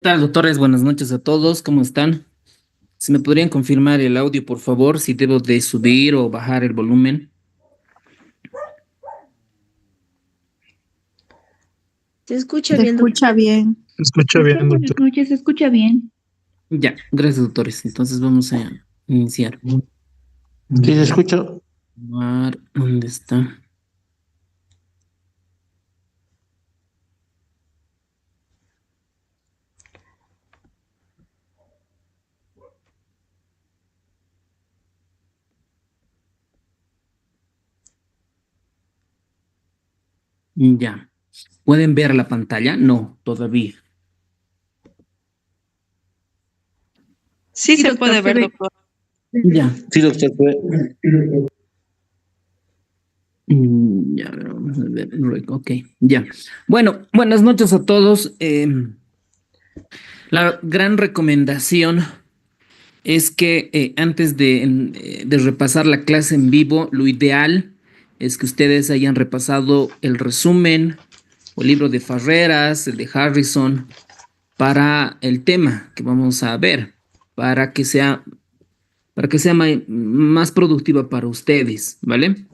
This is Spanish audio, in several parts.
Tal, doctores? Buenas noches a todos, ¿cómo están? Si me podrían confirmar el audio, por favor, si debo de subir o bajar el volumen. Se escucha Se bien, escucha doctor. bien. Se escucha Doctor, bien, buenas doctor. noches, ¿se escucha bien? Ya, gracias, doctores. Entonces vamos a iniciar. Sí, se escucha. ¿Dónde está? Ya. ¿Pueden ver la pantalla? No, todavía. Sí Sí, se doctor, puede se ver, ve. doctor. Ya. Sí, doctor. Ya, a ver, vamos a ver. Ok, ya. Bueno, buenas noches a todos. La gran recomendación es que antes de repasar la clase en vivo, lo ideal es que ustedes hayan repasado el resumen o el libro de Farreras, el de Harrison, para el tema que vamos a ver, para que sea, para que sea más productiva para ustedes, ¿vale?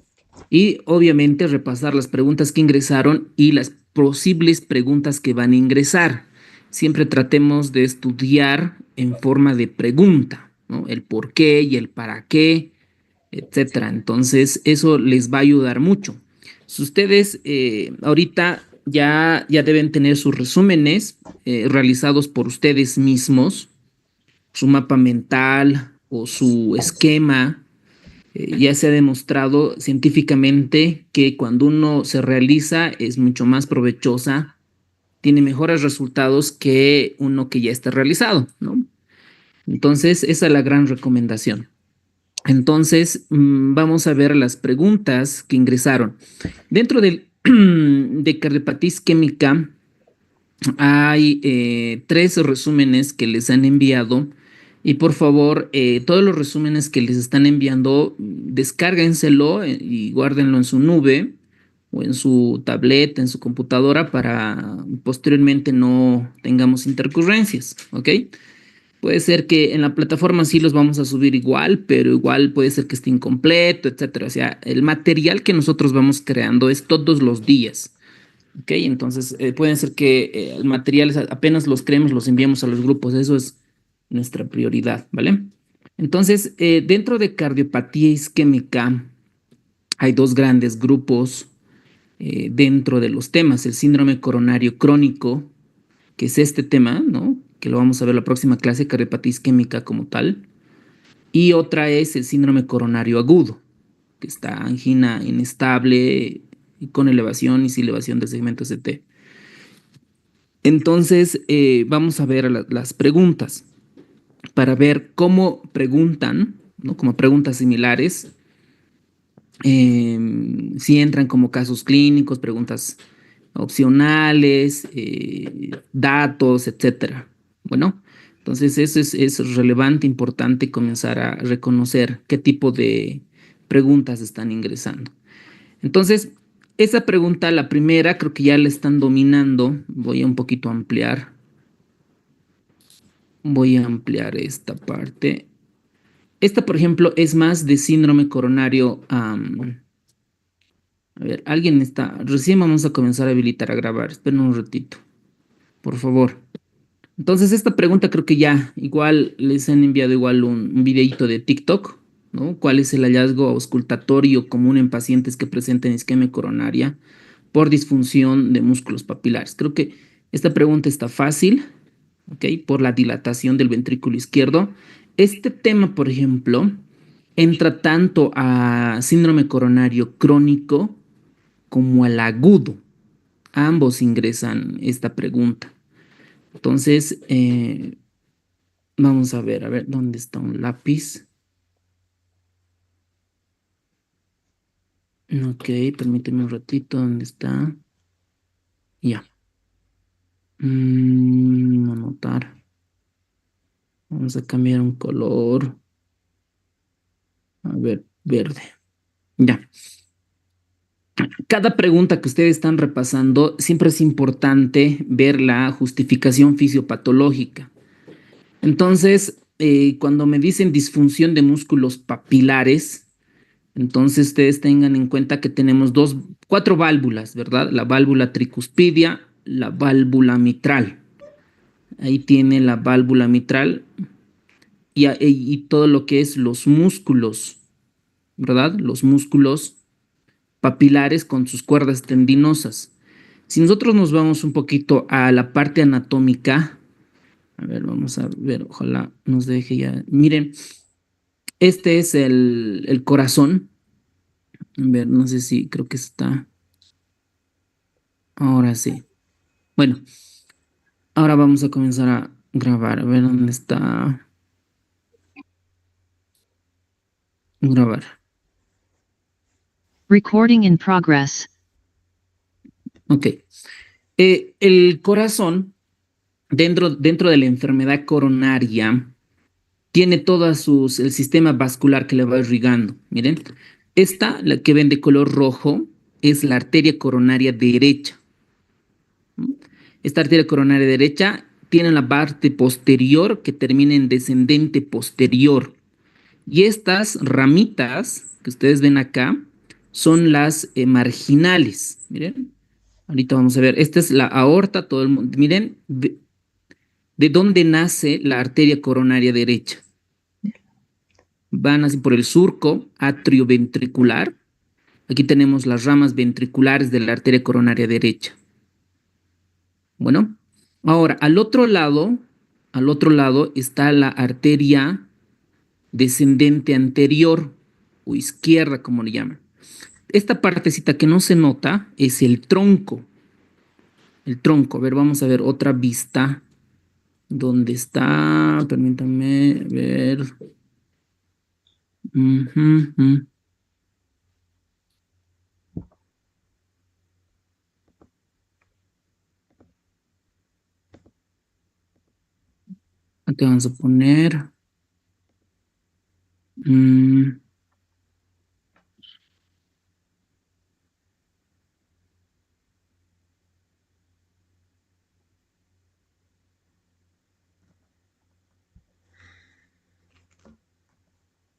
Y obviamente repasar las preguntas que ingresaron y las posibles preguntas que van a ingresar. Siempre tratemos de estudiar en forma de pregunta, ¿no? El por qué y el para qué, etcétera. Entonces, eso les va a ayudar mucho. Si ustedes ahorita ya deben tener sus resúmenes realizados por ustedes mismos, su mapa mental o su esquema. Ya se ha demostrado científicamente que cuando uno se realiza es mucho más provechosa, tiene mejores resultados que uno que ya está realizado, ¿no? Entonces, esa es la gran recomendación. Entonces, vamos a ver las preguntas que ingresaron. Dentro del, de cardiopatía isquémica hay tres resúmenes que les han enviado y por favor, todos los resúmenes que les están enviando, descárguenselo y guárdenlo en su nube o en su tableta, en su computadora para posteriormente no tengamos intercurrencias, ¿ok? Puede ser que en la plataforma sí los vamos a subir igual, pero igual puede ser que esté incompleto, etcétera. O sea, el material que nosotros vamos creando es todos los días. Ok, entonces pueden ser que el material apenas los creemos, los enviamos a los grupos. Eso es nuestra prioridad, ¿vale? Entonces, dentro de cardiopatía isquémica hay dos grandes grupos dentro de los temas. El síndrome coronario crónico, que es este tema, ¿no? Que lo vamos a ver la próxima clase, cardiopatía isquémica como tal. Y otra es el síndrome coronario agudo, que está angina inestable y con elevación y sin elevación del segmento ST. Entonces, vamos a ver las preguntas para ver cómo preguntan, ¿no? Como preguntas similares, si entran como casos clínicos, preguntas opcionales, datos, etcétera. Bueno, entonces eso es relevante, importante comenzar a reconocer qué tipo de preguntas están ingresando. Entonces, esa pregunta, la primera, creo que ya la están dominando. Voy a un poquito ampliar. Voy a ampliar esta parte. Esta, por ejemplo, es más de síndrome coronario. A ver, alguien está. Recién vamos a comenzar a habilitar a grabar. Esperen un ratito, por favor. Entonces, esta pregunta creo que ya igual les han enviado igual un videito de TikTok, ¿no? ¿Cuál es el hallazgo auscultatorio común en pacientes que presenten isquemia coronaria por disfunción de músculos papilares? Creo que esta pregunta está fácil, ¿ok? Por la dilatación del ventrículo izquierdo. Este tema, por ejemplo, entra tanto a síndrome coronario crónico como al agudo. Ambos ingresan esta pregunta. Entonces, vamos a ver, ¿dónde está un lápiz? Ok, permíteme un ratito, ¿dónde está? Ya. Anotar. Vamos a cambiar un color. A ver, verde. Ya. Cada pregunta que ustedes están repasando, siempre es importante ver la justificación fisiopatológica. Entonces, cuando me dicen disfunción de músculos papilares, entonces ustedes tengan en cuenta que tenemos cuatro válvulas, ¿verdad? La válvula tricuspidia, la válvula mitral. Ahí tiene la válvula mitral y todo lo que es los músculos, ¿verdad? Los músculos papilares con sus cuerdas tendinosas. Si nosotros nos vamos un poquito a la parte anatómica, a ver, vamos a ver, ojalá nos deje ya. Miren, este es el corazón. A ver, no sé si creo que está. Ahora sí. Bueno, ahora vamos a comenzar a grabar. A ver dónde está. Grabar. Recording in progress. Ok. El corazón, dentro de la enfermedad coronaria, tiene el sistema vascular que le va irrigando. Miren, esta, la que ven de color rojo, es la arteria coronaria derecha. Esta arteria coronaria derecha tiene la parte posterior que termina en descendente posterior. Y estas ramitas que ustedes ven acá son las marginales. Miren, ahorita vamos a ver. Esta es la aorta, todo el mundo. Miren, de dónde nace la arteria coronaria derecha. Van así por el surco atrioventricular. Aquí tenemos las ramas ventriculares de la arteria coronaria derecha. Bueno, ahora al otro lado está la arteria descendente anterior o izquierda, como le llaman. Esta partecita que no se nota es el tronco. El tronco. A ver, vamos a ver otra vista. ¿Dónde está? Permítanme ver. Aquí vamos a poner.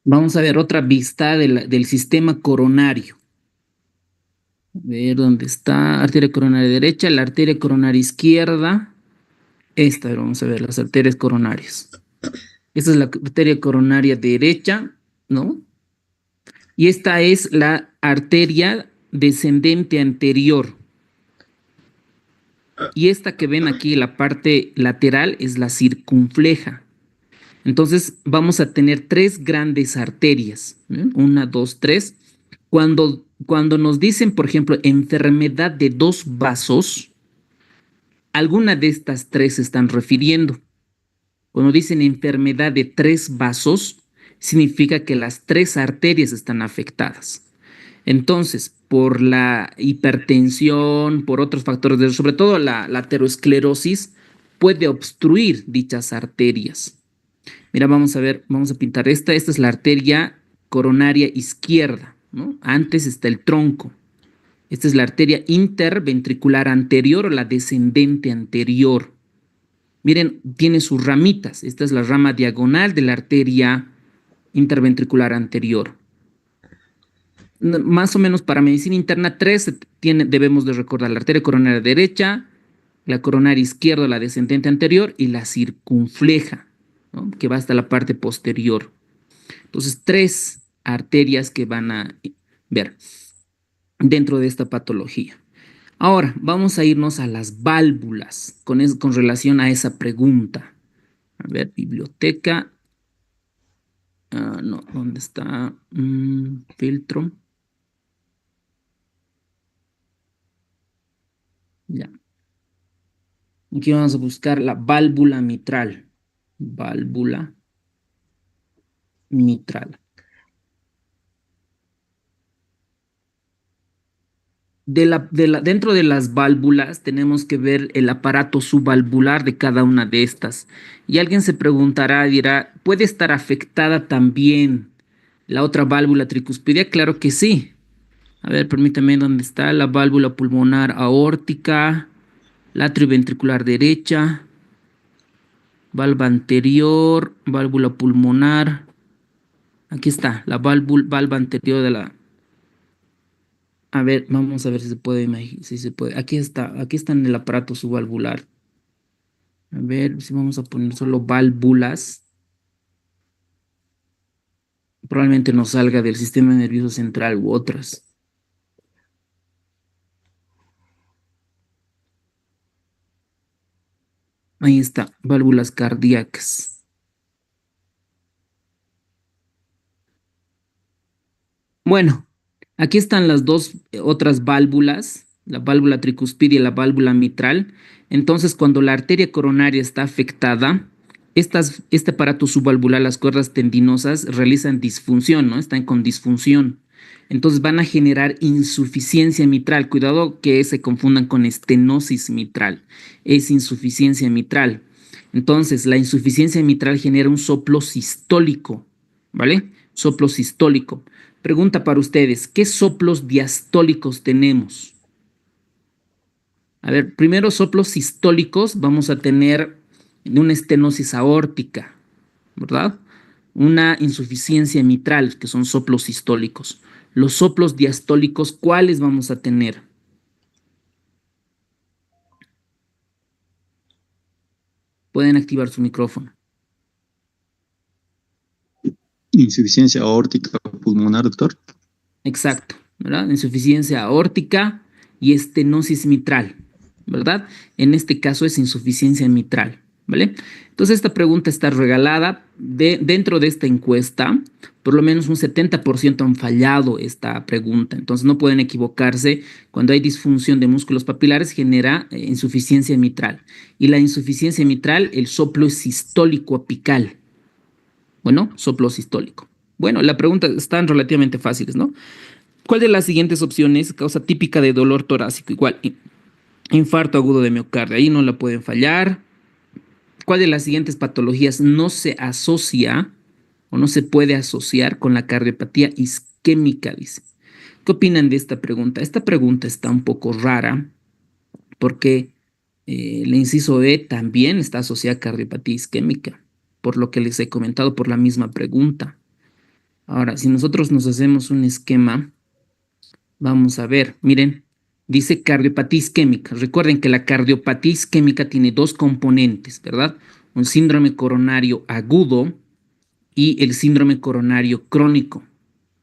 Vamos a ver otra vista del sistema coronario. A ver dónde está. Arteria coronaria derecha, la arteria coronaria izquierda. Esta, vamos a ver las arterias coronarias. Esta es la arteria coronaria derecha, ¿no? Y esta es la arteria descendente anterior. Y esta que ven aquí, la parte lateral, es la circunfleja. Entonces vamos a tener tres grandes arterias. Una, dos, tres. Cuando nos dicen, por ejemplo, enfermedad de dos vasos, alguna de estas tres se están refiriendo. Cuando dicen enfermedad de tres vasos, significa que las tres arterias están afectadas. Entonces, por la hipertensión, por otros factores, sobre todo la aterosclerosis, puede obstruir dichas arterias. Mira, vamos a ver, vamos a pintar esta. Esta es la arteria coronaria izquierda, ¿no? Antes está el tronco. Esta es la arteria interventricular anterior o la descendente anterior. Miren, tiene sus ramitas. Esta es la rama diagonal de la arteria interventricular anterior. Más o menos para medicina interna 3 debemos de recordar la arteria coronaria derecha, la coronaria izquierda, la descendente anterior y la circunfleja, ¿no? Que va hasta la parte posterior. Entonces, tres arterias que van a ver dentro de esta patología. Ahora, vamos a irnos a las válvulas con relación a esa pregunta. A ver, biblioteca. No, ¿dónde está? Filtro. Ya. Aquí vamos a buscar la válvula mitral. Válvula mitral. Dentro de las válvulas tenemos que ver el aparato subvalvular de cada una de estas. Y alguien se preguntará, dirá, ¿puede estar afectada también la otra válvula tricuspidia? Claro que sí. A ver, permítame, ¿dónde está? La válvula pulmonar aórtica, la atrioventricular derecha, valva anterior, válvula pulmonar. Aquí está, la valva anterior de la... A ver, vamos a ver si se puede imaginar, si se puede. Aquí está en el aparato subvalvular. A ver si vamos a poner solo válvulas. Probablemente nos salga del sistema nervioso central u otras. Ahí está, válvulas cardíacas. Bueno, aquí están las dos otras válvulas, la válvula tricuspidia y la válvula mitral. Entonces, cuando la arteria coronaria está afectada, este aparato subvalvular, las cuerdas tendinosas, realizan disfunción, ¿no? Están con disfunción. Entonces van a generar insuficiencia mitral. Cuidado que se confundan con estenosis mitral. Es insuficiencia mitral. Entonces, la insuficiencia mitral genera un soplo sistólico, ¿vale? Soplo sistólico. Pregunta para ustedes, ¿qué soplos diastólicos tenemos? A ver, primero soplos sistólicos vamos a tener una estenosis aórtica, ¿verdad? Una insuficiencia mitral, que son soplos sistólicos. Los soplos diastólicos, ¿cuáles vamos a tener? Pueden activar su micrófono. Insuficiencia aórtica pulmonar, doctor. Exacto, ¿verdad? Insuficiencia aórtica y estenosis mitral, ¿verdad? En este caso es insuficiencia mitral, ¿vale? Entonces esta pregunta está regalada dentro de esta encuesta. Por lo menos un 70% han fallado esta pregunta. Entonces no pueden equivocarse. Cuando hay disfunción de músculos papilares genera insuficiencia mitral. Y la insuficiencia mitral, el soplo es sistólico apical. Bueno, soplo sistólico. Bueno, la pregunta están relativamente fáciles, ¿no? ¿Cuál de las siguientes opciones causa típica de dolor torácico? Igual, infarto agudo de miocardio, ahí no la pueden fallar. ¿Cuál de las siguientes patologías no se asocia o no se puede asociar con la cardiopatía isquémica? Dice. ¿Qué opinan de esta pregunta? Esta pregunta está un poco rara porque el inciso E también está asociada a cardiopatía isquémica, por lo que les he comentado por la misma pregunta. Ahora, si nosotros nos hacemos un esquema, vamos a ver, miren, dice cardiopatía isquémica. Recuerden que la cardiopatía isquémica tiene dos componentes, ¿verdad? Un síndrome coronario agudo y el síndrome coronario crónico.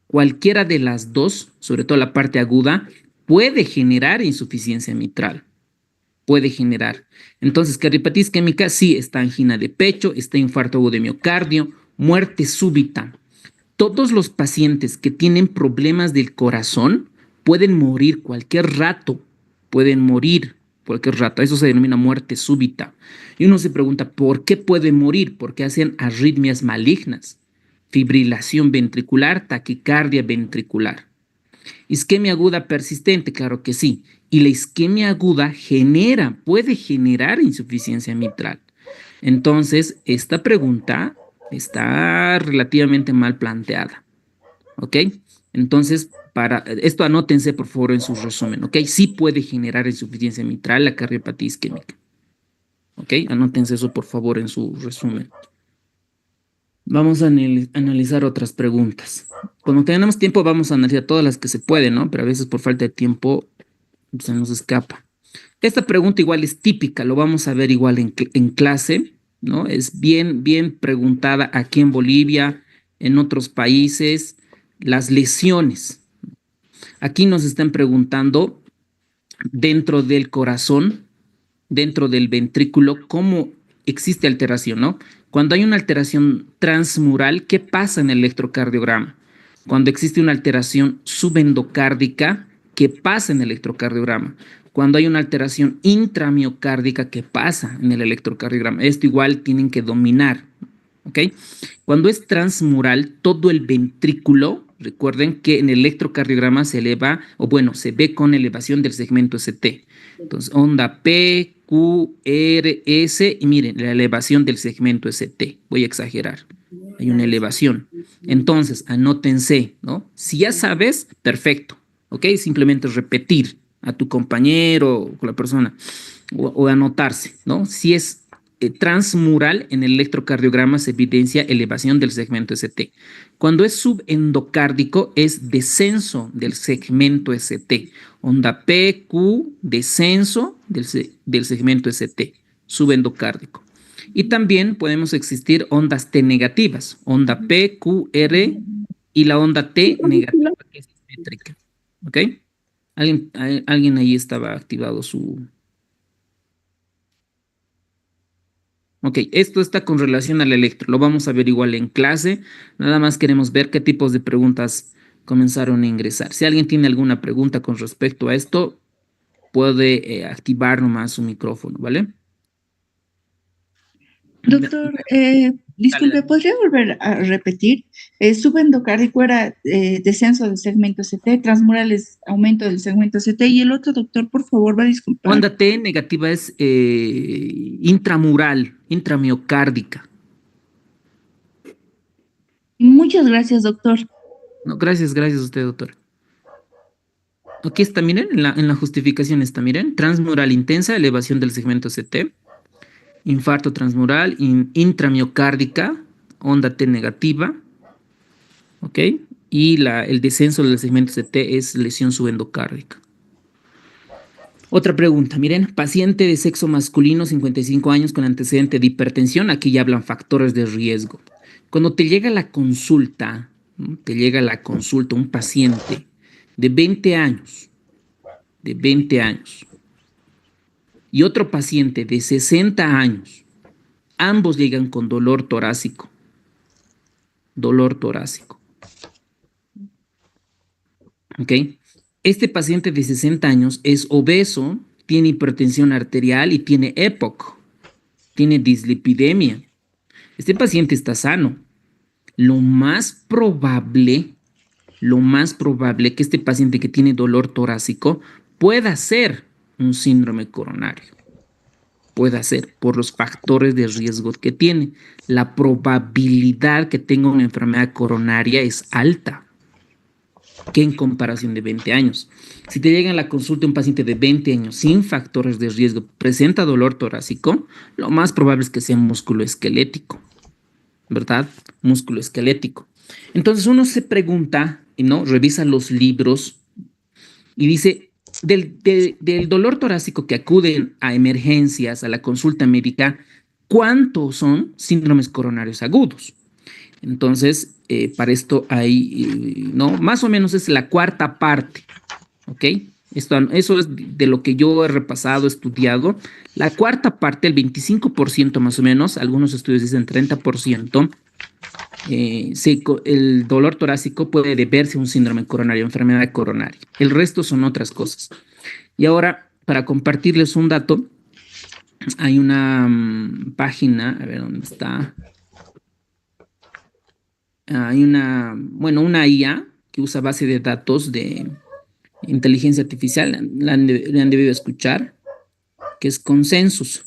Cualquiera de las dos, sobre todo la parte aguda, puede generar insuficiencia mitral. Puede generar. Entonces, cardiopatía isquémica sí está angina de pecho, está infarto agudo de miocardio, muerte súbita. Todos los pacientes que tienen problemas del corazón pueden morir cualquier rato, pueden morir cualquier rato. Eso se denomina muerte súbita. Y uno se pregunta, ¿por qué pueden morir? Porque hacen arritmias malignas, fibrilación ventricular, taquicardia ventricular. Isquemia aguda persistente, claro que sí. Y la isquemia aguda puede generar insuficiencia mitral. Entonces, esta pregunta está relativamente mal planteada, ¿ok? Entonces, para esto anótense por favor en su resumen, ¿ok? Sí puede generar insuficiencia mitral la cardiopatía isquémica, ¿ok? Anótense eso por favor en su resumen. Vamos a analizar otras preguntas. Cuando tenemos tiempo vamos a analizar todas las que se pueden, ¿no? Pero a veces por falta de tiempo se nos escapa. Esta pregunta igual es típica, lo vamos a ver igual en clase, ¿no? Es bien preguntada aquí en Bolivia, en otros países, las lesiones. Aquí nos están preguntando dentro del corazón, dentro del ventrículo, cómo existe alteración, ¿no? Cuando hay una alteración transmural, ¿qué pasa en el electrocardiograma? Cuando existe una alteración subendocárdica, ¿qué pasa en el electrocardiograma? Cuando hay una alteración intramiocárdica, ¿qué pasa en el electrocardiograma? Esto igual tienen que dominar, ¿ok? Cuando es transmural, todo el ventrículo, recuerden que en el electrocardiograma se eleva, o bueno, se ve con elevación del segmento ST. Entonces, onda P, Q, R, S, y miren, la elevación del segmento ST. Voy a exagerar. Hay una elevación. Entonces, anótense, ¿no? Si ya sabes, perfecto, ¿ok? Simplemente repetir a tu compañero o con la persona o anotarse, ¿no? Si es transmural, en el electrocardiograma se evidencia elevación del segmento ST. Cuando es subendocárdico, es descenso del segmento ST. Onda P, Q, descenso del segmento ST, subendocárdico. Y también podemos existir ondas T negativas, onda P, Q, R y la onda T negativa, que es simétrica. ¿Ok? Alguien ahí estaba activado su... Ok, esto está con relación al electro. Lo vamos a ver igual en clase. Nada más queremos ver qué tipos de preguntas comenzaron a ingresar. Si alguien tiene alguna pregunta con respecto a esto, puede activar nomás su micrófono, ¿vale? Doctor, disculpe, Dale. ¿podría volver a repetir? Subendocárdico era descenso del segmento CT, transmural es aumento del segmento CT, y el otro, doctor, por favor, va a disculpar. Onda T negativa es intramural, intramiocárdica. Muchas gracias, doctor. No, gracias a usted, doctor. Aquí está, miren, en la justificación está, miren, transmural intensa, elevación del segmento CT, infarto transmural, intramiocárdica, onda T negativa, ¿ok? Y el descenso del segmento CT es lesión subendocárdica. Otra pregunta, miren, paciente de sexo masculino, 55 años, con antecedente de hipertensión, aquí ya hablan factores de riesgo. Cuando te llega la consulta, ¿no? Te llega la consulta un paciente de 20 años, y otro paciente de 60 años, ambos llegan con dolor torácico, ¿ok? Este paciente de 60 años es obeso, tiene hipertensión arterial y tiene EPOC, tiene dislipidemia. Este paciente está sano. Lo más probable que este paciente que tiene dolor torácico pueda ser un síndrome coronario. Pueda ser por los factores de riesgo que tiene. La probabilidad que tenga una enfermedad coronaria es alta que en comparación de 20 años. Si te llega a la consulta un paciente de 20 años sin factores de riesgo, presenta dolor torácico, lo más probable es que sea músculo esquelético, ¿verdad? Músculo esquelético. Entonces uno se pregunta, ¿no? Revisa los libros y dice, del dolor torácico que acuden a emergencias, a la consulta médica, ¿cuántos son síndromes coronarios agudos? Entonces, para esto hay, ¿no? Más o menos es la cuarta parte, ¿ok? Eso es de lo que yo he repasado, estudiado. La cuarta parte, el 25% más o menos, algunos estudios dicen 30%, el dolor torácico puede deberse a un síndrome coronario, enfermedad coronaria. El resto son otras cosas. Y ahora, para compartirles un dato, hay una página, a ver dónde está. Hay una IA que usa base de datos de inteligencia artificial, la han debido escuchar, que es Consensus.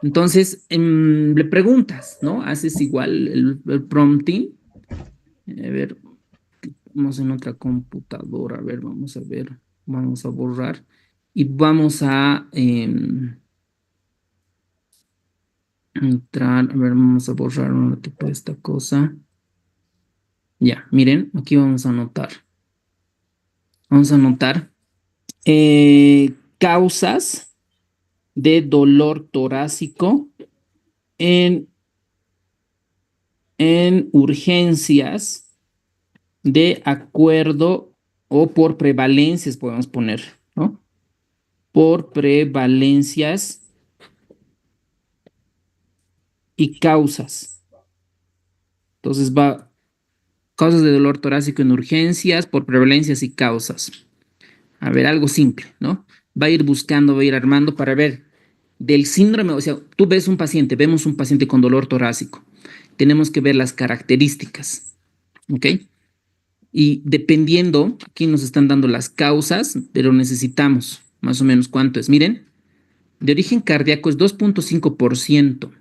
Entonces, le preguntas, ¿no? Haces igual el prompting. A ver, vamos en otra computadora, a ver, vamos a ver, vamos a borrar y vamos a entrar, a ver, vamos a borrar un tipo de esta cosa. Ya, miren, aquí vamos a anotar. Vamos a anotar causas de dolor torácico en urgencias de acuerdo o por prevalencias, podemos poner, ¿no? Por prevalencias y causas. Entonces va causas de dolor torácico en urgencias por prevalencias y causas. A ver, algo simple, ¿no? Va a ir buscando, va a ir armando para ver del síndrome, o sea, tú vemos un paciente con dolor torácico. Tenemos que ver las características, ¿ok? Y dependiendo, aquí nos están dando las causas, pero necesitamos más o menos cuánto es. Miren, de origen cardíaco es 2.5%.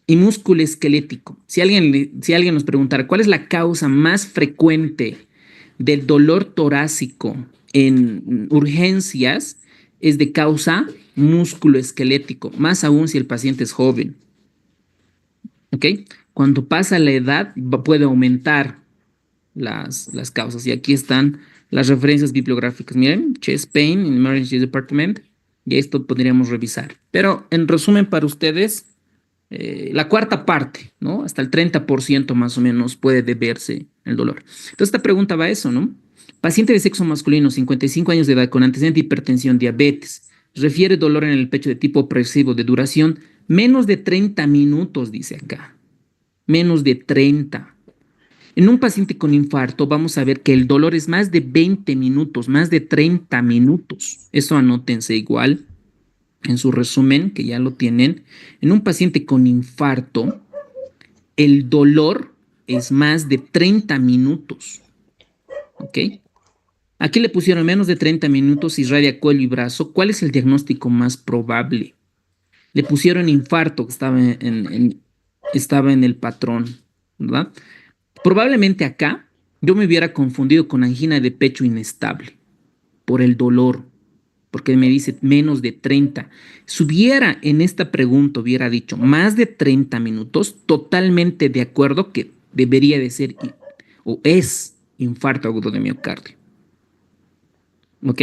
Y musculoesquelético. Si alguien nos preguntara cuál es la causa más frecuente del dolor torácico en urgencias es de causa musculoesquelético, más aún si el paciente es joven. ¿Ok? Cuando pasa la edad, puede aumentar las causas. Y aquí están las referencias bibliográficas. Miren, chest pain in emergency department. Y esto podríamos revisar. Pero en resumen para ustedes, la cuarta parte, ¿no? Hasta el 30% más o menos puede deberse el dolor. Entonces esta pregunta va a eso, ¿no? Paciente de sexo masculino, 55 años de edad, con antecedente de hipertensión, diabetes, refiere dolor en el pecho de tipo opresivo de duración menos de 30 minutos, dice acá. Menos de 30. En un paciente con infarto vamos a ver que el dolor es más de 20 minutos, más de 30 minutos. Eso anótense igual en su resumen, que ya lo tienen. En un paciente con infarto, el dolor es más de 30 minutos. ¿Ok? Aquí le pusieron menos de 30 minutos, irradia cuello y brazo. ¿Cuál es el diagnóstico más probable? Le pusieron infarto, que estaba en el patrón, ¿verdad? Probablemente acá yo me hubiera confundido con angina de pecho inestable por el dolor, porque me dice menos de 30. Si hubiera en esta pregunta hubiera dicho más de 30 minutos, totalmente de acuerdo que debería de ser o es infarto agudo de miocardio. ¿Ok?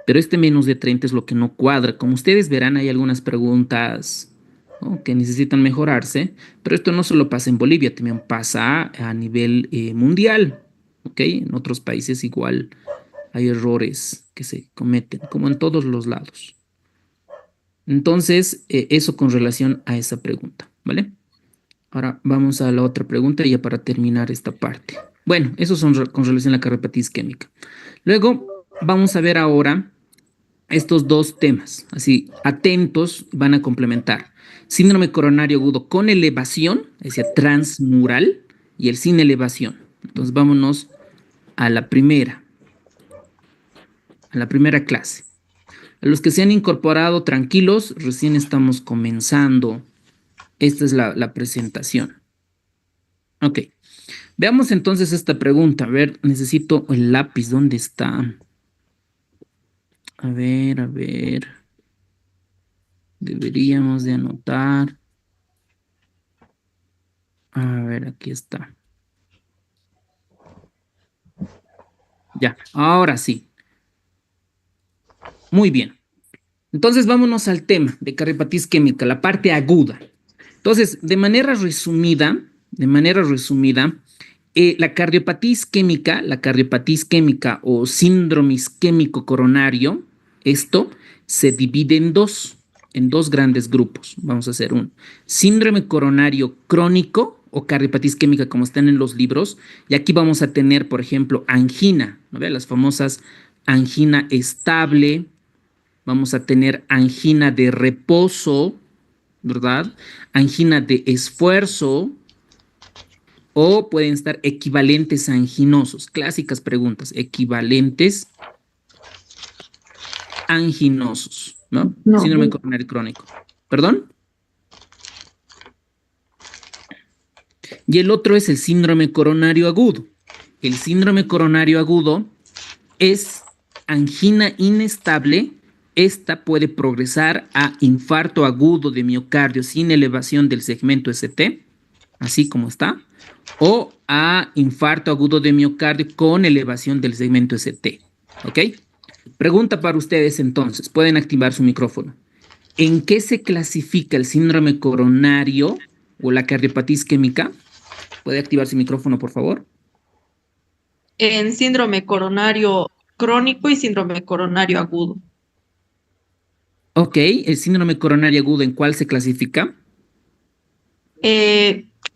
Pero este menos de 30 es lo que no cuadra. Como ustedes verán, hay algunas preguntas, ¿no?, que necesitan mejorarse, pero esto no solo pasa en Bolivia, también pasa a nivel mundial. ¿Ok? En otros países igual hay errores que se cometen, como en todos los lados. Entonces, eso con relación a esa pregunta, ¿vale? Ahora vamos a la otra pregunta ya para terminar esta parte. Bueno, eso son con relación a la cardiopatía isquémica. Luego vamos a ver ahora estos dos temas, así, atentos, van a complementar. Síndrome coronario agudo con elevación, es decir, transmural, y el sin elevación. Entonces vámonos a la primera clase. A los que se han incorporado, tranquilos, recién estamos comenzando. Esta es la presentación. Ok, veamos entonces esta pregunta. A ver, necesito el lápiz, ¿dónde está? A ver. Deberíamos de anotar. A ver, aquí está. Ya, ahora sí. Muy bien. Entonces vámonos al tema de cardiopatía isquémica, la parte aguda. Entonces, de manera resumida, la cardiopatía isquémica o síndrome isquémico coronario, esto se divide en dos grandes grupos. Vamos a hacer un síndrome coronario crónico o cardiopatía isquémica como están en los libros, y aquí vamos a tener, por ejemplo, angina, ¿no ve? Las famosas angina estable, vamos a tener angina de reposo, ¿verdad? Angina de esfuerzo, o pueden estar equivalentes anginosos. Clásicas preguntas, equivalentes anginosos, ¿no? No. Síndrome coronario crónico. ¿Perdón? Y el otro es el síndrome coronario agudo. El síndrome coronario agudo es angina inestable. Esta puede progresar a infarto agudo de miocardio sin elevación del segmento ST, así como está, o a infarto agudo de miocardio con elevación del segmento ST. ¿Ok? Pregunta para ustedes entonces, pueden activar su micrófono. ¿En qué se clasifica el síndrome coronario o la cardiopatía isquémica? ¿Puede activar su micrófono, por favor? En síndrome coronario crónico y síndrome coronario agudo. Ok, el síndrome coronario agudo, ¿en cuál se clasifica?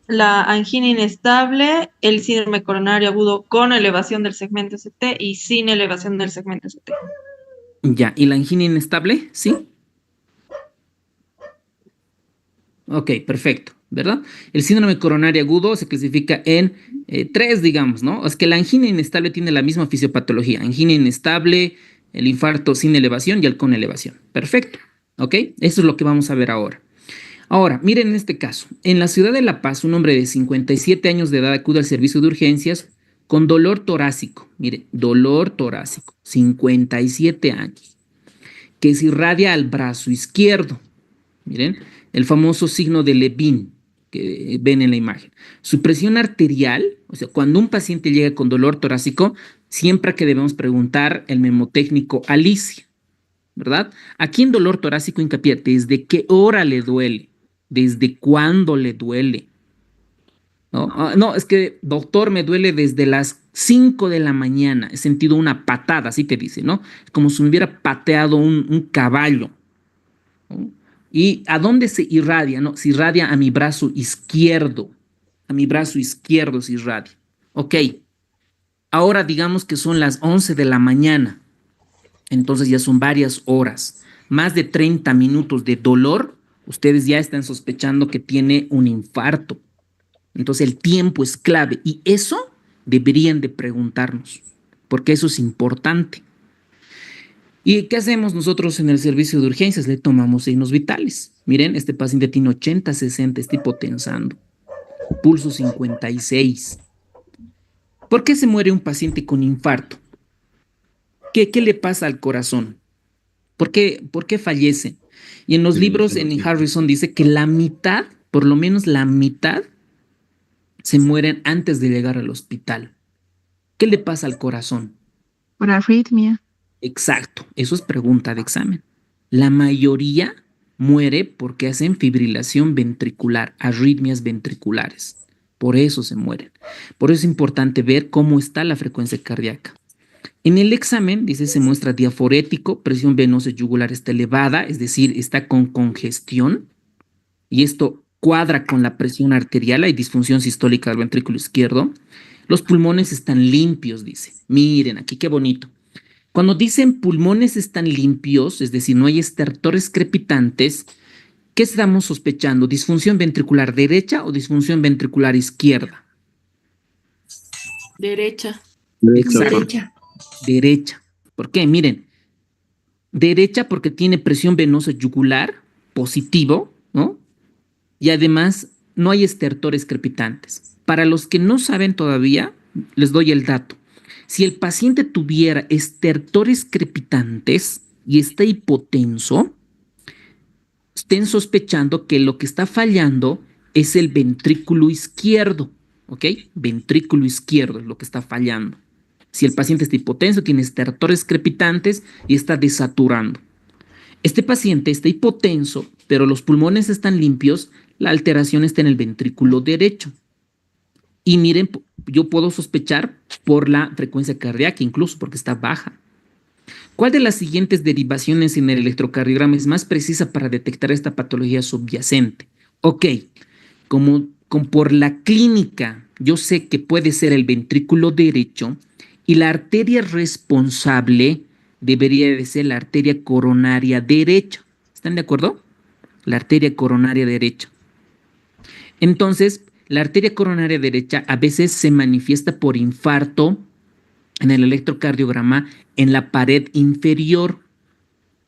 La angina inestable, el síndrome coronario agudo con elevación del segmento ST y sin elevación del segmento ST. Ya, ¿y la angina inestable? ¿Sí? Ok, perfecto, ¿verdad? El síndrome coronario agudo se clasifica en tres, digamos, ¿no? Es que la angina inestable tiene la misma fisiopatología. Angina inestable, el infarto sin elevación y el con elevación. Perfecto, ¿ok? Eso es lo que vamos a ver ahora. Ahora, miren en este caso. En la ciudad de La Paz, un hombre de 57 años de edad acude al servicio de urgencias con dolor torácico, mire, dolor torácico, 57 años, que se irradia al brazo izquierdo. Miren, el famoso signo de Levin que ven en la imagen. Su presión arterial, o sea, cuando un paciente llega con dolor torácico, siempre que debemos preguntar el memotécnico Alicia, ¿verdad? Aquí en dolor torácico hincapié, ¿desde qué hora le duele? ¿Desde cuándo le duele? No, no, es que, doctor, me duele desde las 5 de la mañana. He sentido una patada, así te dice, ¿no? Como si me hubiera pateado un caballo, ¿no? ¿Y a dónde se irradia? No, se irradia a mi brazo izquierdo. A mi brazo izquierdo se irradia. Ok, ahora digamos que son las 11 de la mañana. Entonces ya son varias horas. Más de 30 minutos de dolor. Ustedes ya están sospechando que tiene un infarto. Entonces el tiempo es clave y eso deberían de preguntarnos, porque eso es importante. ¿Y qué hacemos nosotros en el servicio de urgencias? Le tomamos signos vitales. Miren, este paciente tiene 80, 60, está hipotensando, pulso 56. ¿Por qué se muere un paciente con infarto? ¿Qué le pasa al corazón? ¿Por qué fallece? Y en los libros, en Harrison dice que la mitad, por lo menos la mitad, se mueren antes de llegar al hospital. ¿Qué le pasa al corazón? Por arritmia. Exacto, eso es pregunta de examen. La mayoría muere porque hacen fibrilación ventricular, arritmias ventriculares. Por eso se mueren. Por eso es importante ver cómo está la frecuencia cardíaca. En el examen, dice, se muestra diaforético, presión venosa yugular está elevada, es decir, está con congestión, y esto cuadra con la presión arterial, hay disfunción sistólica del ventrículo izquierdo. Los pulmones están limpios, dice. Miren, aquí qué bonito. Cuando dicen pulmones están limpios, es decir, no hay estertores crepitantes, ¿qué estamos sospechando? ¿Disfunción ventricular derecha o disfunción ventricular izquierda? Derecha. Exacto. Derecha. ¿Por qué? Miren, derecha porque tiene presión venosa yugular, positivo, ¿no? Y además no hay estertores crepitantes. Para los que no saben todavía, les doy el dato. Si el paciente tuviera estertores crepitantes y está hipotenso, estén sospechando que lo que está fallando es el ventrículo izquierdo, ¿ok? Ventrículo izquierdo es lo que está fallando. Si el paciente está hipotenso, tiene estertores crepitantes y está desaturando. Este paciente está hipotenso, pero los pulmones están limpios, la alteración está en el ventrículo derecho. Y miren, yo puedo sospechar por la frecuencia cardíaca, incluso porque está baja. ¿Cuál de las siguientes derivaciones en el electrocardiograma es más precisa para detectar esta patología subyacente? Ok, por la clínica, yo sé que puede ser el ventrículo derecho y la arteria responsable debería de ser la arteria coronaria derecha. ¿Están de acuerdo? La arteria coronaria derecha. Entonces, la arteria coronaria derecha a veces se manifiesta por infarto en el electrocardiograma en la pared inferior.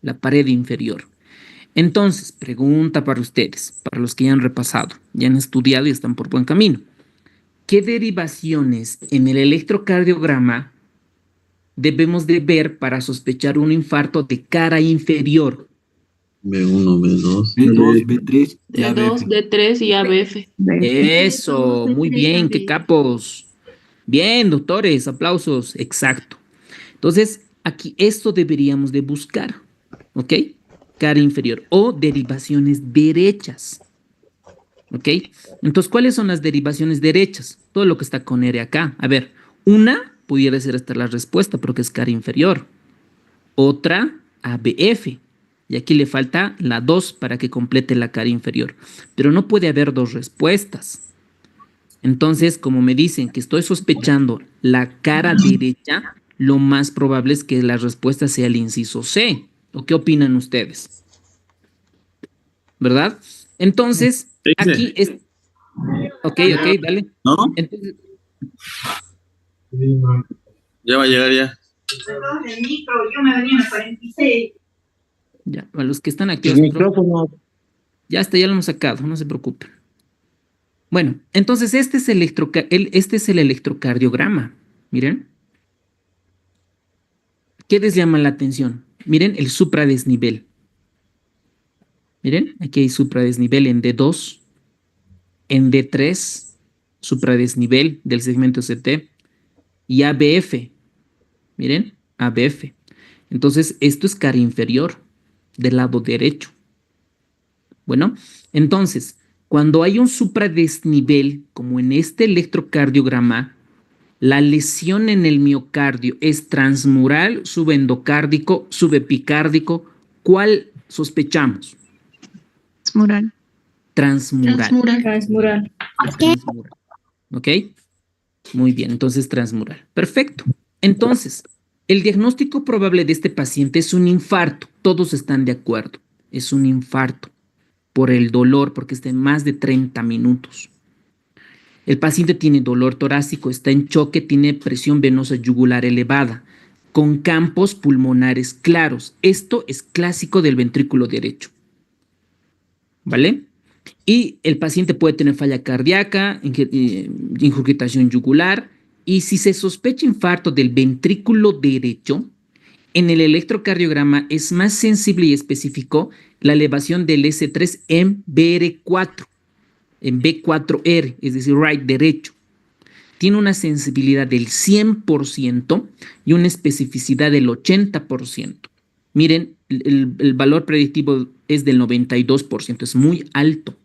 La pared inferior. Entonces, pregunta para ustedes, para los que ya han repasado, ya han estudiado y están por buen camino. ¿Qué derivaciones en el electrocardiograma debemos de ver para sospechar un infarto de cara inferior? B1, B2, B2, B3 y D2, ABF. D3 y ABF. Eso, muy bien, qué capos. Bien, doctores, aplausos, exacto. Entonces, aquí esto deberíamos de buscar, ¿ok? Cara inferior o derivaciones derechas, ¿ok? Entonces, ¿cuáles son las derivaciones derechas? Todo lo que está con R acá. A ver, una pudiera ser esta la respuesta porque es cara inferior. Otra, ABF. Y aquí le falta la 2 para que complete la cara inferior. Pero no puede haber dos respuestas. Entonces, como me dicen que estoy sospechando la cara derecha, lo más probable es que la respuesta sea el inciso C. ¿O qué opinan ustedes? ¿Verdad? Entonces, aquí es... Ok, dale. ¿no? Entonces, Ya va a llegar ya. El micro, yo me venía en el 46. ya, a los que están El activos... micrófono. Ya está, ya lo hemos sacado, no se preocupen. Bueno, entonces este es el electrocardiograma. Miren. ¿Qué les llama la atención? Miren el supradesnivel. Miren, aquí hay supradesnivel en D2, en D3, supradesnivel del segmento CT y ABF. Miren, ABF. Entonces, esto es cara inferior del lado derecho. Bueno, entonces, cuando hay un supradesnivel, como en este electrocardiograma, la lesión en el miocardio es transmural, subendocárdico, subepicárdico. ¿Cuál sospechamos? Mural. Transmural. Transmural. Transmural. ¿Ok? Muy bien, entonces transmural. Perfecto. Entonces, el diagnóstico probable de este paciente es un infarto. Todos están de acuerdo. Es un infarto por el dolor, porque es de más de 30 minutos. El paciente tiene dolor torácico, está en choque, tiene presión venosa yugular elevada, con campos pulmonares claros. Esto es clásico del ventrículo derecho. ¿Vale? Y el paciente puede tener falla cardíaca, ingurgitación yugular, y si se sospecha infarto del ventrículo derecho, en el electrocardiograma es más sensible y específico la elevación del S3 en BR4, en B4R, es decir, right derecho. Tiene una sensibilidad del 100% y una especificidad del 80%. Miren, el valor predictivo es del 92%, es muy alto.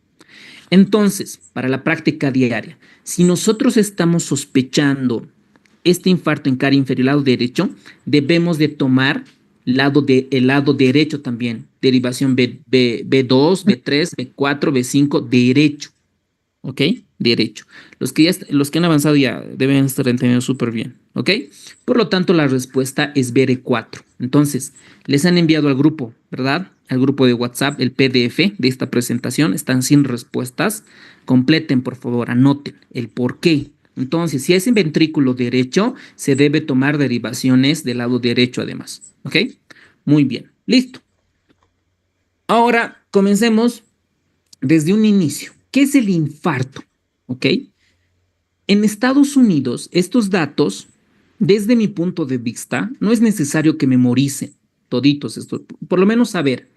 Entonces, para la práctica diaria, si nosotros estamos sospechando este infarto en cara inferior, lado derecho, debemos de tomar el lado derecho también, derivación B2, B3, B4, B5, derecho. ¿Ok? Derecho. Los que han avanzado ya deben estar entendiendo súper bien. ¿Ok? Por lo tanto, la respuesta es BR4. Entonces, les han enviado al grupo, ¿verdad? Al grupo de WhatsApp el PDF de esta presentación. Están sin respuestas. Completen, por favor, anoten el por qué. Entonces, si es en ventrículo derecho, se debe tomar derivaciones del lado derecho además. ¿Ok? Muy bien. Listo. Ahora, comencemos desde un inicio. ¿Qué es el infarto? ¿Ok? En Estados Unidos, estos datos, desde mi punto de vista, no es necesario que memoricen toditos estos, por lo menos saber.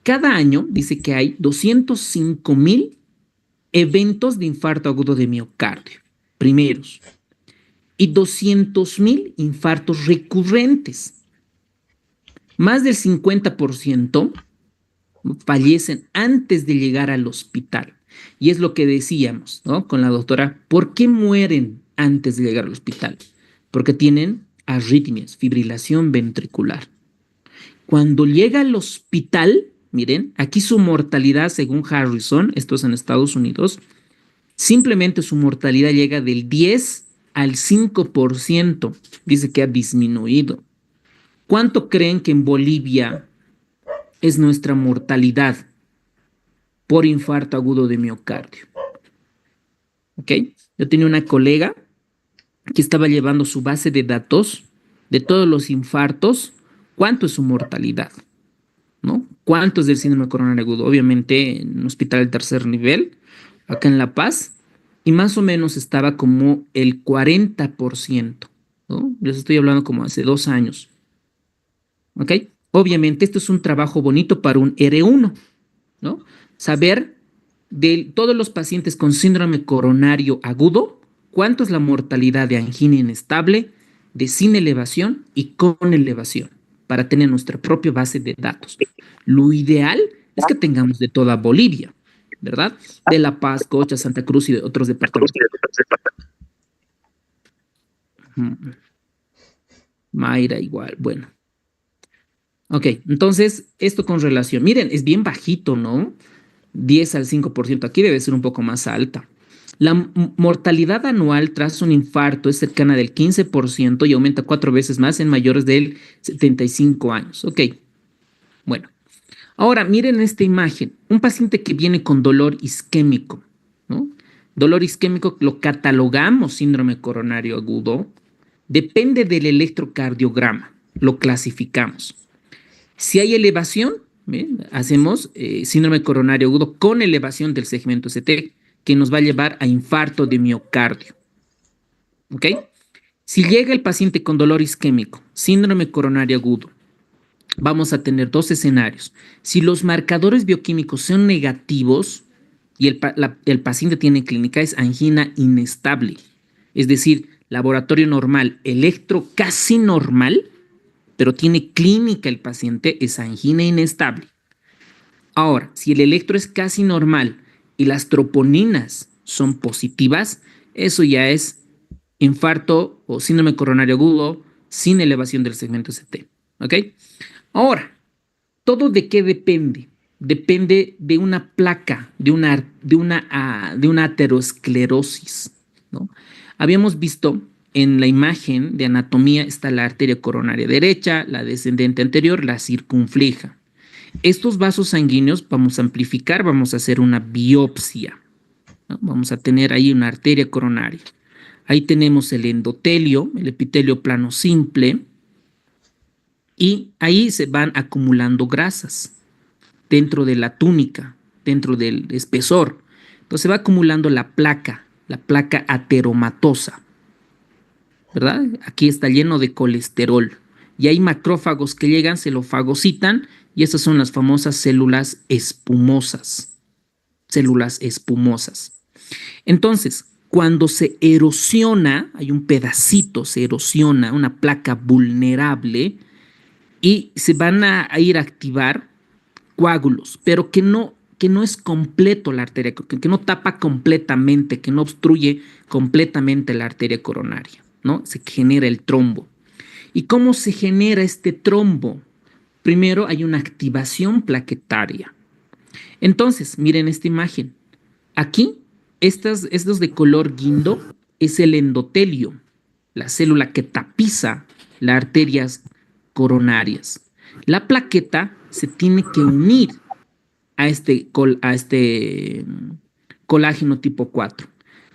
Cada año dice que hay 205,000 eventos de infarto agudo de miocardio, primeros, y 200,000 infartos recurrentes. Más del 50% fallecen antes de llegar al hospital. Y es lo que decíamos, ¿no? Con la doctora, ¿por qué mueren antes de llegar al hospital? Porque tienen arritmias, fibrilación ventricular. Cuando llega al hospital, miren, aquí su mortalidad, según Harrison, esto es en Estados Unidos, simplemente su mortalidad llega del 10 al 5%. Dice que ha disminuido. ¿Cuánto creen que en Bolivia es nuestra mortalidad por infarto agudo de miocardio? ¿Ok? Yo tenía una colega que estaba llevando su base de datos de todos los infartos. ¿Cuánto es su mortalidad? ¿No? ¿Cuánto es del síndrome coronario agudo? Obviamente en un hospital de tercer nivel, acá en La Paz, y más o menos estaba como el 40%, ¿no? Les estoy hablando como hace 2 años. ¿Ok? Obviamente esto es un trabajo bonito para un R1, ¿no? Saber de todos los pacientes con síndrome coronario agudo, cuánto es la mortalidad de angina inestable, de sin elevación y con elevación, para tener nuestra propia base de datos. Lo ideal es que tengamos de toda Bolivia, ¿verdad? De La Paz, Cocha, Santa Cruz y de otros departamentos. Mayra igual, bueno. Ok, entonces, esto con relación. Miren, es bien bajito, ¿no? 10 al 5%. Aquí debe ser un poco más alta. La mortalidad anual tras un infarto es cercana del 15% y aumenta 4 veces más en mayores de 75 años. Ok, bueno. Ahora, miren esta imagen. Un paciente que viene con dolor isquémico, ¿no? Dolor isquémico lo catalogamos síndrome coronario agudo. Depende del electrocardiograma. Lo clasificamos. Si hay elevación, hacemos síndrome coronario agudo con elevación del segmento ST, que nos va a llevar a infarto de miocardio. ¿Ok? Si llega el paciente con dolor isquémico, síndrome coronario agudo, vamos a tener dos escenarios. Si los marcadores bioquímicos son negativos y el paciente tiene clínica, es angina inestable. Es decir, laboratorio normal, electro casi normal, pero tiene clínica el paciente, es angina inestable. Ahora, si el electro es casi normal y las troponinas son positivas, eso ya es infarto o síndrome coronario agudo sin elevación del segmento ST. ¿Ok? Ahora, ¿todo de qué depende? Depende de una placa, de una aterosclerosis, ¿no? Habíamos visto en la imagen de anatomía está la arteria coronaria derecha, la descendente anterior, la circunfleja. Estos vasos sanguíneos vamos a amplificar, vamos a hacer una biopsia, ¿no? Vamos a tener ahí una arteria coronaria. Ahí tenemos el endotelio, el epitelio plano simple, y ahí se van acumulando grasas dentro de la túnica, dentro del espesor. Entonces se va acumulando la placa ateromatosa, ¿verdad? Aquí está lleno de colesterol. Y hay macrófagos que llegan, se lo fagocitan, y esas son las famosas células espumosas. Células espumosas. Entonces, cuando se erosiona, hay un pedacito, se erosiona, una placa vulnerable, y se van a ir a activar coágulos, pero que no es completo la arteria, que no tapa completamente, que no obstruye completamente la arteria coronaria, ¿no? Se genera el trombo. ¿Y cómo se genera este trombo? Primero hay una activación plaquetaria. Entonces, miren esta imagen. Aquí, estos de color guindo es el endotelio, la célula que tapiza las arterias coronarias. La plaqueta se tiene que unir a este colágeno tipo 4.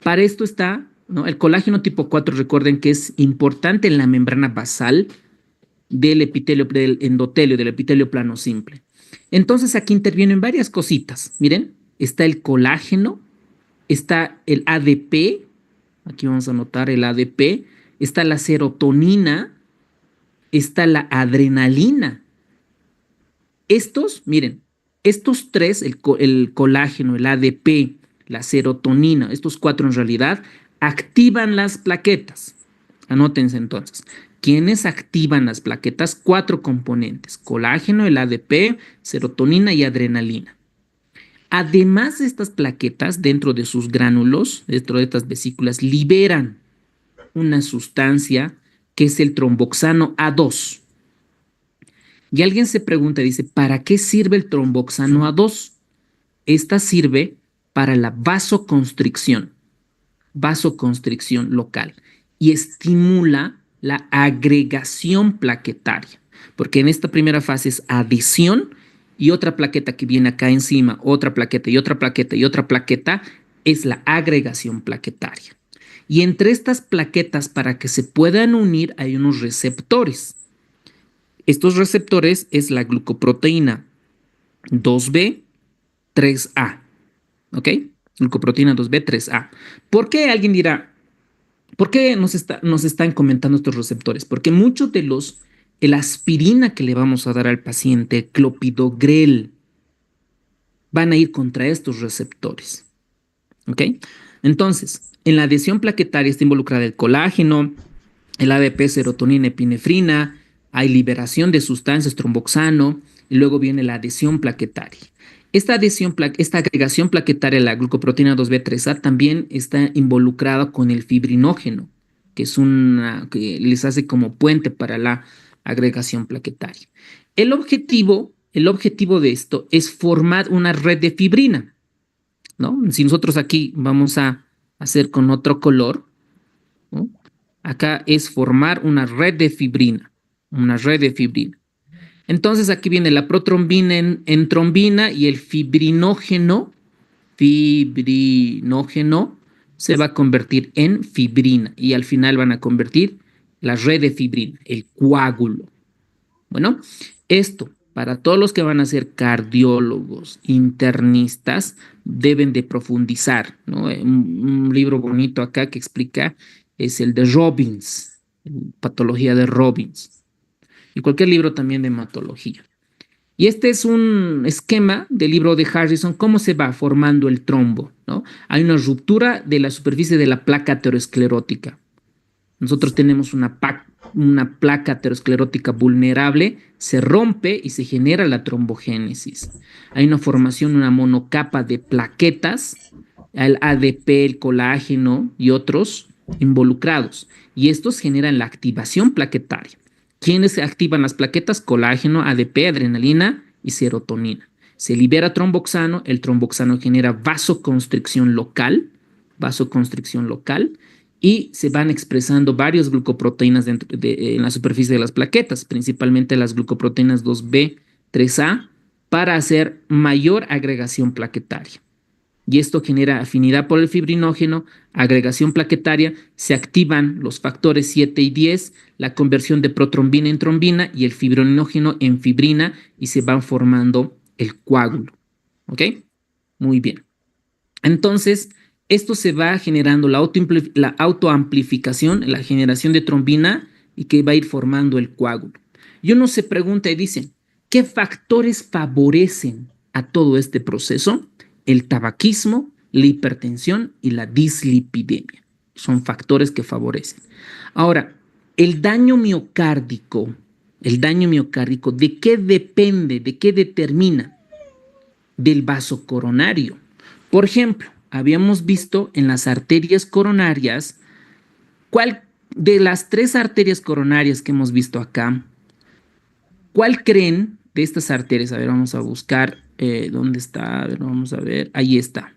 Para esto está, ¿no? El colágeno tipo 4, recuerden que es importante en la membrana basal del epitelio, del endotelio, del epitelio plano simple. Entonces aquí intervienen varias cositas. Miren, está el colágeno, está el ADP, aquí vamos a anotar el ADP, está la serotonina, está la adrenalina. Miren, estos tres, el colágeno, el ADP, la serotonina, estos cuatro en realidad activan las plaquetas. Anótense entonces. ¿Quiénes activan las plaquetas? 4 componentes: colágeno, el ADP, serotonina y adrenalina. Además de estas plaquetas, dentro de sus gránulos, dentro de estas vesículas, liberan una sustancia que es el tromboxano A2. Y alguien se pregunta, dice, ¿para qué sirve el tromboxano A2? Esta sirve para la vasoconstricción local, y estimula la agregación plaquetaria, porque en esta primera fase es adhesión y otra plaqueta que viene acá encima, otra plaqueta y otra plaqueta y otra plaqueta, es la agregación plaquetaria. Y entre estas plaquetas, para que se puedan unir, hay unos receptores. Estos receptores es la glucoproteína 2B, 3A, ¿ok? Glucoproteína 2B, 3A. ¿Por qué? Alguien dirá, ¿por qué nos están comentando estos receptores? Porque muchos de el aspirina que le vamos a dar al paciente, clopidogrel, van a ir contra estos receptores, ¿ok? Entonces, en la adhesión plaquetaria está involucrada el colágeno, el ADP, serotonina, epinefrina, hay liberación de sustancias, tromboxano, y luego viene la adhesión plaquetaria. Esta agregación plaquetaria, la glucoproteína 2B3A, también está involucrada con el fibrinógeno, que que les hace como puente para la agregación plaquetaria. El objetivo de esto es formar una red de fibrina, ¿no? Si nosotros aquí vamos a hacer con otro color, ¿no? Acá es formar una red de fibrina, Entonces aquí viene la protrombina en trombina, y el fibrinógeno se va a convertir en fibrina, y al final van a convertir la red de fibrina, el coágulo. Bueno, esto para todos los que van a ser cardiólogos, internistas, deben de profundizar, ¿no? Un libro bonito acá que explica es el de Robbins, Patología de Robbins, y cualquier libro también de hematología. Y este es un esquema del libro de Harrison, cómo se va formando el trombo, ¿no? Hay una ruptura de la superficie de la placa aterosclerótica. Nosotros tenemos una placa aterosclerótica vulnerable, se rompe y se genera la trombogénesis. Hay una formación, una monocapa de plaquetas, el ADP, el colágeno y otros involucrados. Y estos generan la activación plaquetaria. ¿Quiénes activan las plaquetas? Colágeno, ADP, adrenalina y serotonina. Se libera tromboxano, el tromboxano genera vasoconstricción local, y se van expresando varias glucoproteínas en la superficie de las plaquetas, principalmente las glucoproteínas 2B, 3A, para hacer mayor agregación plaquetaria. Y esto genera afinidad por el fibrinógeno, agregación plaquetaria, se activan los factores 7 y 10, la conversión de protrombina en trombina y el fibrinógeno en fibrina, y se van formando el coágulo. ¿Ok? Muy bien. Entonces, esto se va generando la autoamplificación, la generación de trombina, y que va a ir formando el coágulo. Y uno se pregunta y dice, ¿qué factores favorecen a todo este proceso? El tabaquismo, la hipertensión y la dislipidemia. Son factores que favorecen. Ahora, el daño miocárdico, ¿de qué depende? ¿De qué determina? Del vaso coronario. Por ejemplo, habíamos visto en las arterias coronarias, ¿cuál de las 3 arterias coronarias que hemos visto acá, cuál creen de estas arterias? A ver, vamos a buscar, ¿dónde está? A ver, vamos a ver, ahí está,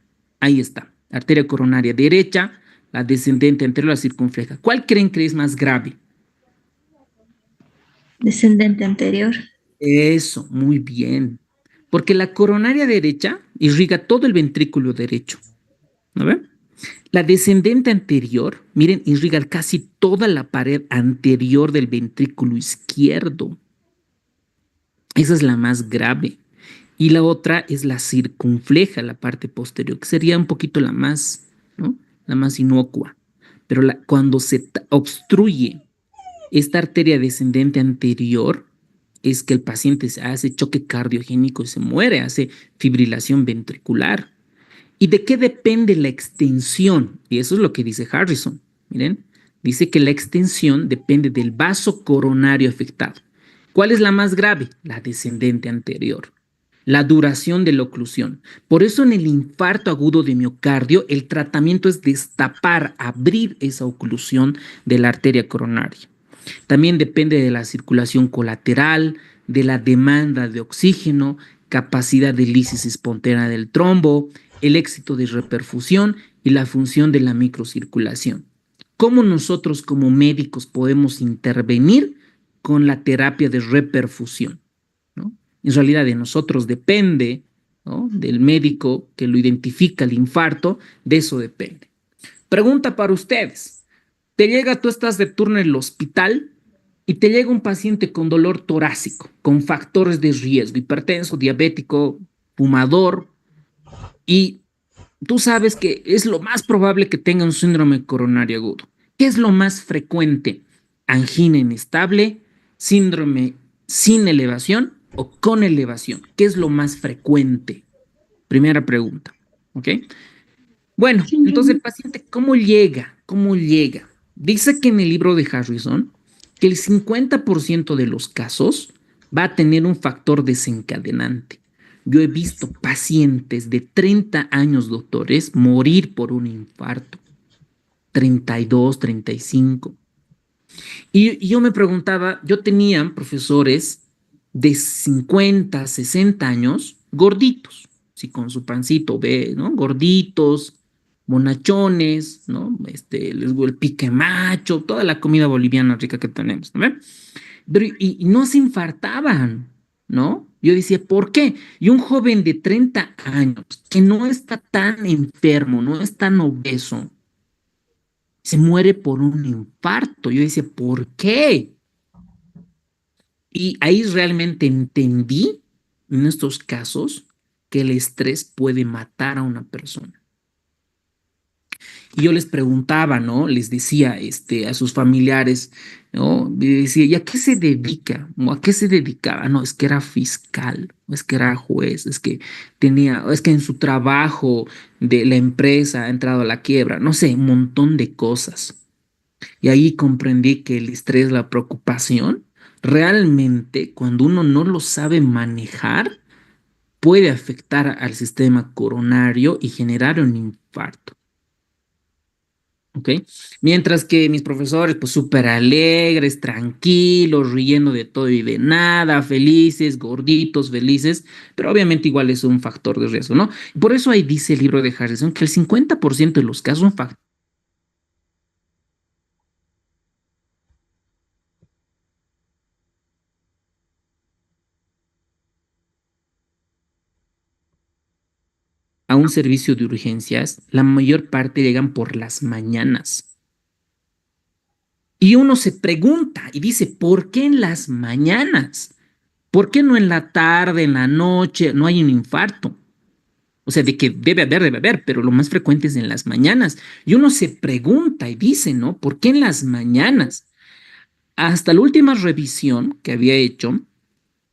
arteria coronaria derecha, la descendente anterior, la circunfleja. ¿Cuál creen que es más grave? Descendente anterior. Eso, muy bien. Porque la coronaria derecha irriga todo el ventrículo derecho. ¿No ven? La descendente anterior, miren, irriga casi toda la pared anterior del ventrículo izquierdo. Esa es la más grave. Y la otra es la circunfleja, la parte posterior, que sería un poquito la más, ¿no? La más inocua. Pero cuando se obstruye esta arteria descendente anterior, es que el paciente se hace choque cardiogénico y se muere, hace fibrilación ventricular. ¿Y de qué depende la extensión? Y eso es lo que dice Harrison. Miren, dice que la extensión depende del vaso coronario afectado. ¿Cuál es la más grave? La descendente anterior. La duración de la oclusión. Por eso en el infarto agudo de miocardio, el tratamiento es destapar, abrir esa oclusión de la arteria coronaria. También depende de la circulación colateral, de la demanda de oxígeno, capacidad de lisis espontánea del trombo, el éxito de reperfusión y la función de la microcirculación. ¿Cómo nosotros como médicos podemos intervenir con la terapia de reperfusión? ¿No? En realidad de nosotros depende, ¿no? Del médico que lo identifica el infarto, de eso depende. Pregunta para ustedes. Tú estás de turno en el hospital y te llega un paciente con dolor torácico, con factores de riesgo, hipertenso, diabético, fumador, y tú sabes que es lo más probable que tenga un síndrome coronario agudo. ¿Qué es lo más frecuente? Angina inestable, síndrome sin elevación o con elevación. ¿Qué es lo más frecuente? Primera pregunta. ¿Ok? Bueno, entonces el paciente, ¿cómo llega? Dice que en el libro de Harrison que el 50% de los casos va a tener un factor desencadenante. Yo he visto pacientes de 30 años, doctores, morir por un infarto. 32, 35. Y yo me preguntaba, yo tenía profesores de 50, 60 años, gorditos, sí, con su pancito, ¿no? Gorditos, bonachones, ¿no? El pique macho, toda la comida boliviana rica que tenemos, ¿no? Pero, y no se infartaban, ¿no? Yo decía, ¿por qué? Y un joven de 30 años que no está tan enfermo, no es tan obeso, se muere por un infarto. Yo decía, ¿por qué? Y ahí realmente entendí en estos casos que el estrés puede matar a una persona. Y yo les preguntaba, ¿no? Les decía a sus familiares, ¿no? Y decía, ¿y a qué se dedica? ¿O a qué se dedicaba? No, es que era fiscal, es que era juez, es que es que en su trabajo de la empresa ha entrado a la quiebra, no sé, un montón de cosas. Y ahí comprendí que el estrés, la preocupación, realmente cuando uno no lo sabe manejar, puede afectar al sistema coronario y generar un infarto. ¿Ok? Mientras que mis profesores, pues súper alegres, tranquilos, riendo de todo y de nada, felices, gorditos, felices, pero obviamente igual es un factor de riesgo, ¿no? Por eso ahí dice el libro de Harrison que el 50% de los casos son factores a un servicio de urgencias, la mayor parte llegan por las mañanas. Y uno se pregunta y dice, ¿por qué en las mañanas? ¿Por qué no en la tarde, en la noche? No hay un infarto. O sea, de que debe haber, pero lo más frecuente es en las mañanas. Y uno se pregunta y dice, ¿no? ¿Por qué en las mañanas? Hasta la última revisión que había hecho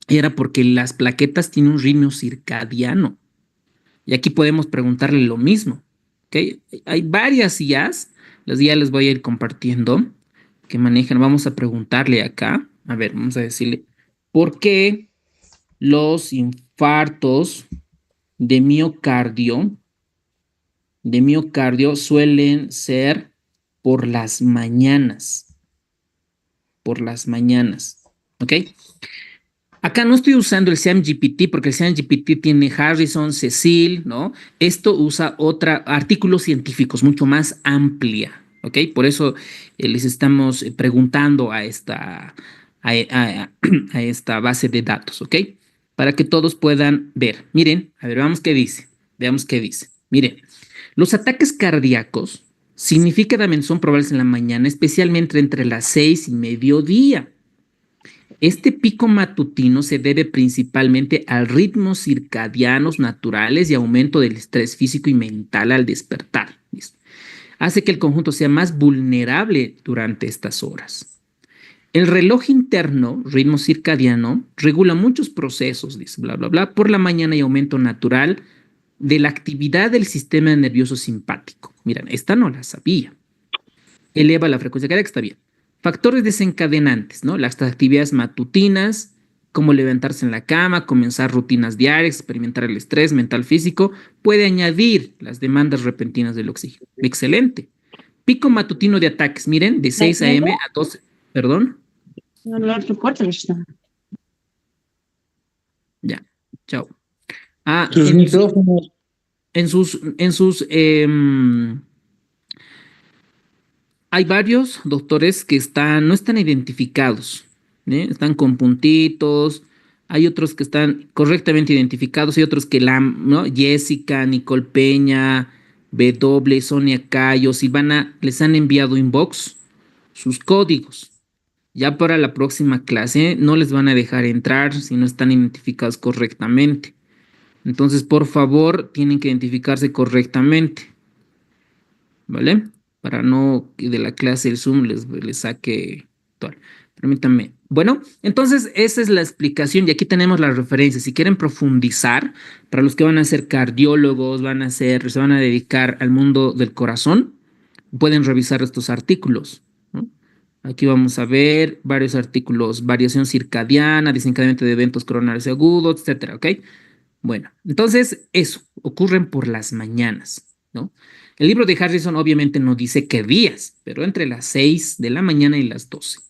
era porque las plaquetas tienen un ritmo circadiano. Y aquí podemos preguntarle lo mismo. ¿Ok? Hay varias IAs, las IAs les voy a ir compartiendo, que manejan. Vamos a preguntarle acá. A ver, vamos a decirle, ¿por qué los infartos de miocardio suelen ser por las mañanas? Por las mañanas. ¿Ok? Acá no estoy usando el SAM-GPT porque el SAM-GPT tiene Harrison, Cecil, ¿no? Esto usa artículos científicos mucho más amplia, ¿ok? Por eso les estamos preguntando a esta base de datos, ¿ok? Para que todos puedan ver. Miren, a ver, veamos qué dice. Veamos qué dice. Miren, los ataques cardíacos significadamente son probables en la mañana, especialmente entre las 6 y mediodía. Este pico matutino se debe principalmente al ritmos circadianos naturales y aumento del estrés físico y mental al despertar. Hace que el conjunto sea más vulnerable durante estas horas. El reloj interno, ritmo circadiano, regula muchos procesos, dice, bla, bla, bla, por la mañana y aumento natural de la actividad del sistema nervioso simpático. Miren, esta no la sabía. Eleva la frecuencia cardíaca, está bien. Factores desencadenantes, ¿no? Las actividades matutinas, como levantarse en la cama, comenzar rutinas diarias, experimentar el estrés mental físico, puede añadir las demandas repentinas del oxígeno. Excelente. Pico matutino de ataques, miren, de 6 a.m. a 12, perdón. Ya, chao. Sus micrófonos. Hay varios doctores que no están identificados, ¿eh? Están con puntitos, hay otros que están correctamente identificados, hay otros que ¿no? Jessica, Nicole Peña, W, Sonia Cayo, Silvana, les han enviado inbox sus códigos. Ya para la próxima clase no les van a dejar entrar si no están identificados correctamente. Entonces, por favor, tienen que identificarse correctamente. ¿Vale? Para no que de la clase el Zoom les saque todo. Permítanme. Bueno, entonces esa es la explicación y aquí tenemos las referencias. Si quieren profundizar, para los que van a ser cardiólogos, se van a dedicar al mundo del corazón, pueden revisar estos artículos, ¿no? Aquí vamos a ver varios artículos, variación circadiana, desencadenamiento de eventos coronarios agudos, etcétera, ¿ok? Bueno, entonces eso, ocurren por las mañanas, ¿no? El libro de Harrison obviamente no dice qué días, pero entre las 6 de la mañana y las 12.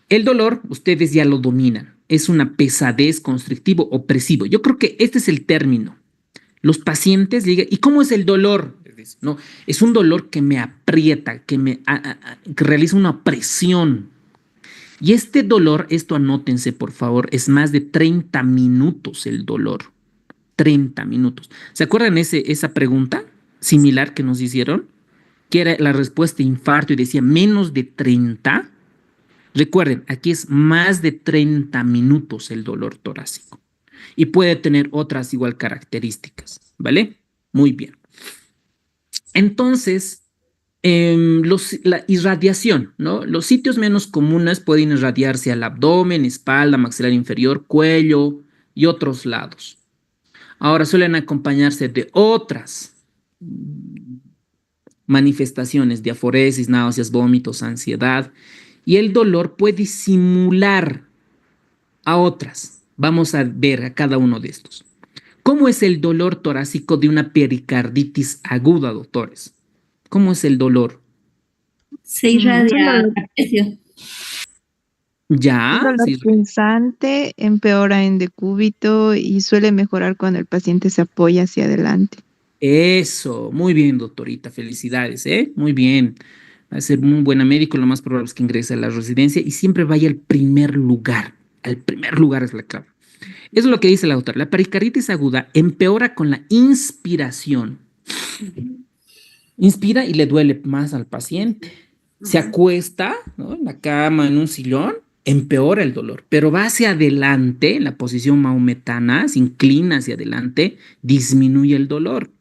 El dolor, ustedes ya lo dominan, es una pesadez constrictivo opresivo. Yo creo que este es el término. Los pacientes digan, ¿y cómo es el dolor? No, es un dolor que me aprieta, que realiza una presión. Y este dolor, esto anótense por favor, es más de 30 minutos el dolor. 30 minutos. ¿Se acuerdan esa pregunta similar que nos hicieron? Que era la respuesta infarto y decía menos de 30. Recuerden, aquí es más de 30 minutos el dolor torácico. Y puede tener otras igual características, ¿vale? Muy bien. Entonces, La irradiación, ¿no? Los sitios menos comunes pueden irradiarse al abdomen, espalda, maxilar inferior, cuello y otros lados. Ahora suelen acompañarse de otras manifestaciones, diaforesis, náuseas, vómitos, ansiedad, y el dolor puede simular a otras. Vamos a ver a cada uno de estos. ¿Cómo es el dolor torácico de una pericarditis aguda, doctores? ¿Cómo es el dolor? Se irradia dolor. trapecio. Ya, Un dolor sí, punzante, empeora en decúbito y suele mejorar cuando el paciente se apoya hacia adelante. eso, muy bien, doctorita, felicidades, ¿eh? Muy bien. Va a ser muy buena médico, lo más probable es que ingrese a la residencia y siempre vaya al primer lugar. Al primer lugar es la clave. Eso es lo que dice la doctora. La pericarditis aguda empeora con la inspiración. Inspira y le duele más al paciente. Se acuesta, ¿no?, en la cama, en un sillón, empeora el dolor, pero va hacia adelante, en la posición maometana, se inclina hacia adelante, disminuye el dolor.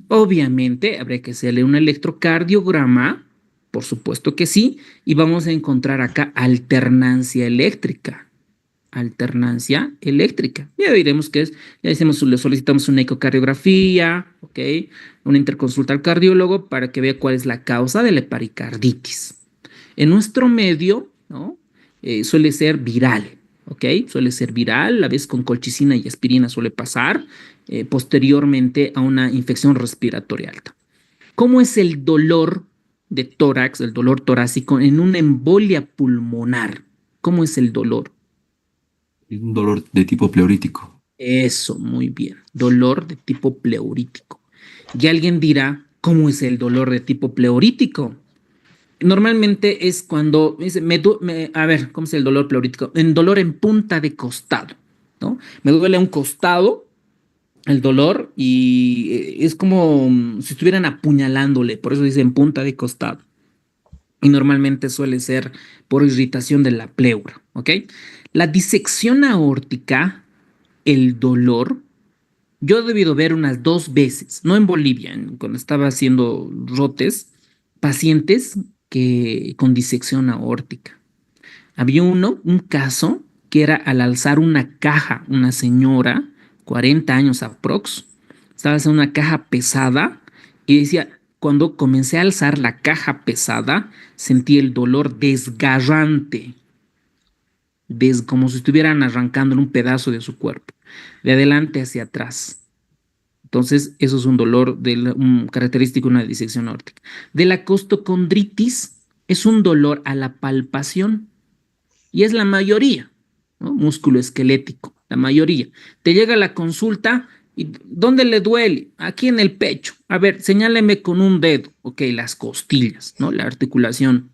Obviamente, habría que hacerle un electrocardiograma, por supuesto que sí, y vamos a encontrar acá alternancia eléctrica. Alternancia eléctrica. Ya diremos qué es. Ya decimos, le solicitamos una ecocardiografía, ¿ok? Una interconsulta al cardiólogo para que vea cuál es la causa de la pericarditis. En nuestro medio, ¿no? Suele ser viral, ¿ok? Suele ser viral, a veces con colchicina y aspirina suele pasar, posteriormente a una infección respiratoria alta. ¿Cómo es el dolor de tórax, el dolor torácico en una embolia pulmonar? ¿Cómo es el dolor? Un dolor de tipo pleurítico. Eso, muy bien. Dolor de tipo pleurítico. Y alguien dirá, ¿cómo es el dolor de tipo pleurítico? Normalmente es cuando dice, a ver, ¿cómo es el dolor pleurítico? En dolor en punta de costado, ¿no? Me duele un costado el dolor y es como si estuvieran apuñalándole, por eso dice en punta de costado. Y normalmente suele ser por irritación de la pleura, ¿ok? La disección aórtica, el dolor, yo he debido ver unas 2 veces, no en Bolivia, cuando estaba haciendo rotes, pacientes con disección aórtica. Había un caso que era al alzar una caja, una señora, 40 años aprox, estaba haciendo una caja pesada y decía, cuando comencé a alzar la caja pesada, sentí el dolor desgarrante, como si estuvieran arrancando un pedazo de su cuerpo, de adelante hacia atrás. Entonces, eso es un dolor característico de una disección aórtica. De la costocondritis es un dolor a la palpación y es la mayoría, ¿no? Músculo esquelético, la mayoría. Te llega la consulta y ¿dónde le duele? Aquí en el pecho. A ver, señáleme con un dedo. Ok, las costillas, ¿no? La articulación.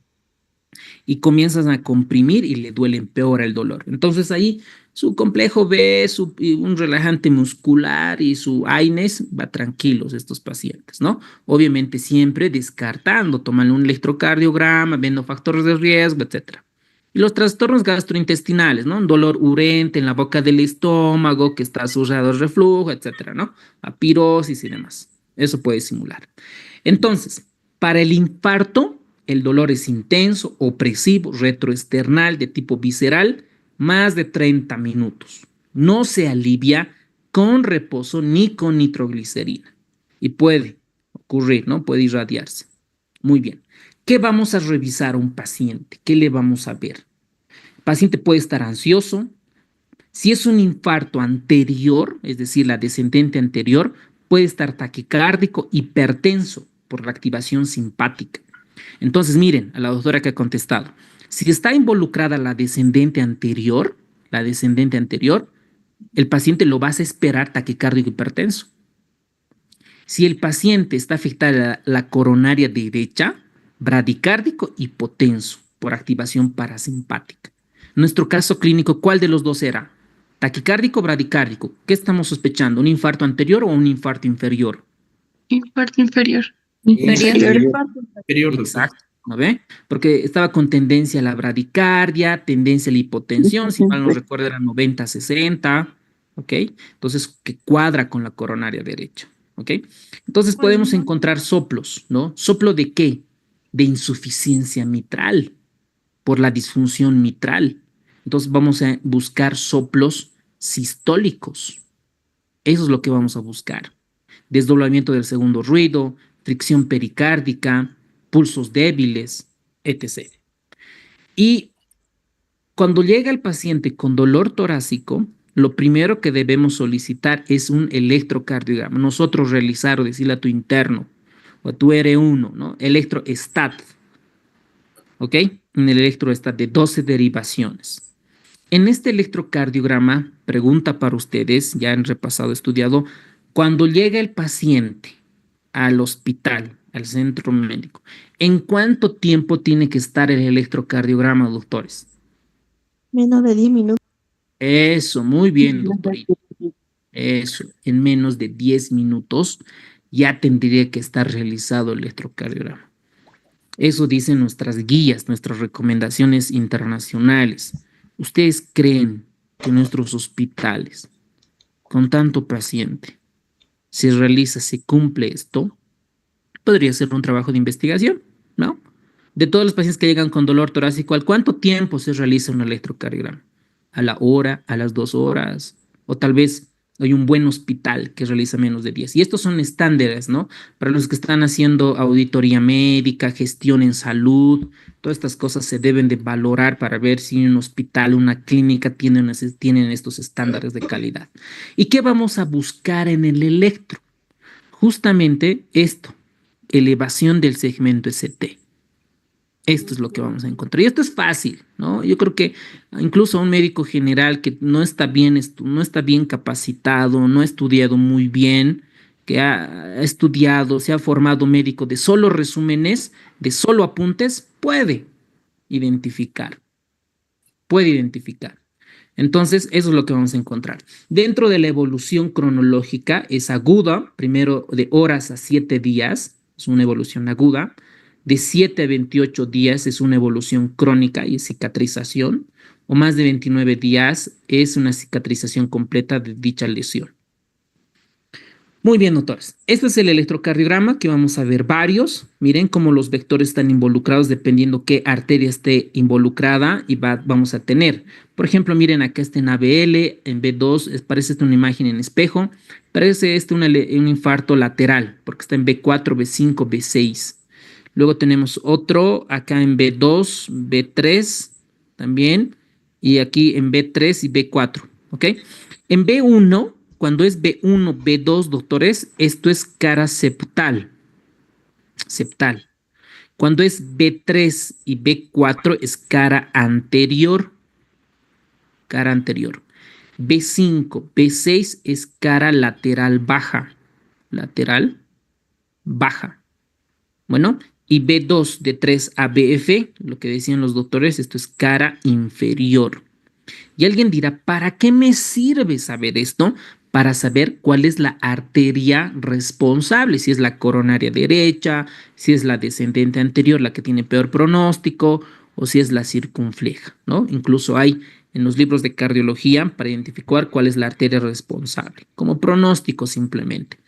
Y comienzas a comprimir y le duele, empeora el dolor. Entonces ahí su complejo B, un relajante muscular y su AINES va tranquilos estos pacientes, ¿no? Obviamente siempre descartando, tomando un electrocardiograma, viendo factores de riesgo, etcétera. Y los trastornos gastrointestinales, ¿no? Un dolor urente en la boca del estómago que está asociado al reflujo, etcétera, ¿no? A pirosis y demás. Eso puede simular. Entonces, para el infarto, el dolor es intenso, opresivo, retroesternal, de tipo visceral, más de 30 minutos. No se alivia con reposo ni con nitroglicerina. Y puede ocurrir, ¿no? Puede irradiarse. Muy bien. ¿Qué vamos a revisar a un paciente? ¿Qué le vamos a ver? El paciente puede estar ansioso. Si es un infarto anterior, es decir, la descendente anterior, puede estar taquicárdico, hipertenso por la activación simpática. Entonces, miren a la doctora que ha contestado. Si está involucrada la descendente anterior, el paciente lo vas a esperar taquicárdico hipertenso. Si el paciente está afectada la coronaria derecha, bradicárdico hipotenso por activación parasimpática. Nuestro caso clínico, ¿cuál de los dos era? Taquicárdico o bradicárdico. ¿Qué estamos sospechando? ¿Un infarto anterior o un infarto inferior? Infarto inferior. Inferior. Exacto. ¿No ve? Porque estaba con tendencia a la bradicardia, tendencia a la hipotensión, si mal no recuerdo era 90-60, ¿ok? Entonces, que cuadra con la coronaria derecha, ¿ok? Entonces podemos encontrar soplos, ¿no? ¿Soplo de qué? de insuficiencia mitral, por la disfunción mitral. Entonces vamos a buscar soplos sistólicos. Eso es lo que vamos a buscar. Desdoblamiento del segundo ruido, fricción pericárdica, pulsos débiles, etc. Y cuando llega el paciente con dolor torácico, lo primero que debemos solicitar es un electrocardiograma. Nosotros realizar o decirle a tu interno o a tu R1, ¿no? Electrostat, ¿ok? Un electrostat de 12 derivaciones. En este electrocardiograma, pregunta para ustedes, ya han repasado, estudiado, cuando llega el paciente al hospital, al centro médico, ¿en cuánto tiempo tiene que estar el electrocardiograma, doctores? Menos de 10 minutos. Eso, muy bien, doctorita. Eso, en menos de 10 minutos ya tendría que estar realizado el electrocardiograma. Eso dicen nuestras guías, nuestras recomendaciones internacionales. ¿Ustedes creen que nuestros hospitales, con tanto paciente, se realiza, se cumple esto? Podría ser un trabajo de investigación, ¿no? De todos los pacientes que llegan con dolor torácico, ¿al cuánto tiempo se realiza un electrocardiograma? ¿A la hora, a las 2 horas? O tal vez hay un buen hospital que realiza menos de 10. Y estos son estándares, ¿no? Para los que están haciendo auditoría médica, gestión en salud, todas estas cosas se deben de valorar para ver si un hospital, una clínica tienen estos estándares de calidad. ¿Y qué vamos a buscar en el electro? Justamente esto, elevación del segmento ST. Esto es lo que vamos a encontrar. Y esto es fácil, ¿no? Yo creo que incluso a un médico general que no está bien capacitado, no ha estudiado muy bien, que ha estudiado, se ha formado médico de solo resúmenes, de solo apuntes, puede identificar. Puede identificar. Entonces, eso es lo que vamos a encontrar. Dentro de la evolución cronológica es aguda, primero de horas a 7 días, es una evolución aguda. De 7 a 28 días es una evolución crónica y cicatrización, o más de 29 días es una cicatrización completa de dicha lesión. Muy bien, doctores. Este es el electrocardiograma que vamos a ver varios. Miren cómo los vectores están involucrados dependiendo qué arteria esté involucrada y vamos a tener. Por ejemplo, miren acá está en ABL, en B2, parece una imagen en espejo. Parece un infarto lateral porque está en B4, B5, B6. Luego tenemos otro acá en B2, B3 también, y aquí en B3 y B4, ¿ok? En B1, cuando es B1, B2, doctores, esto es cara septal. Septal. Cuando es B3 y B4 es cara anterior. Cara anterior. B5, B6 es cara lateral baja. Lateral baja. Bueno, y B2 de 3 a BF, lo que decían los doctores, esto es cara inferior. Y alguien dirá, ¿para qué me sirve saber esto? Para saber cuál es la arteria responsable, si es la coronaria derecha, si es la descendente anterior, la que tiene peor pronóstico, o si es la circunfleja, ¿no? Incluso hay en los libros de cardiología para identificar cuál es la arteria responsable, como pronóstico simplemente.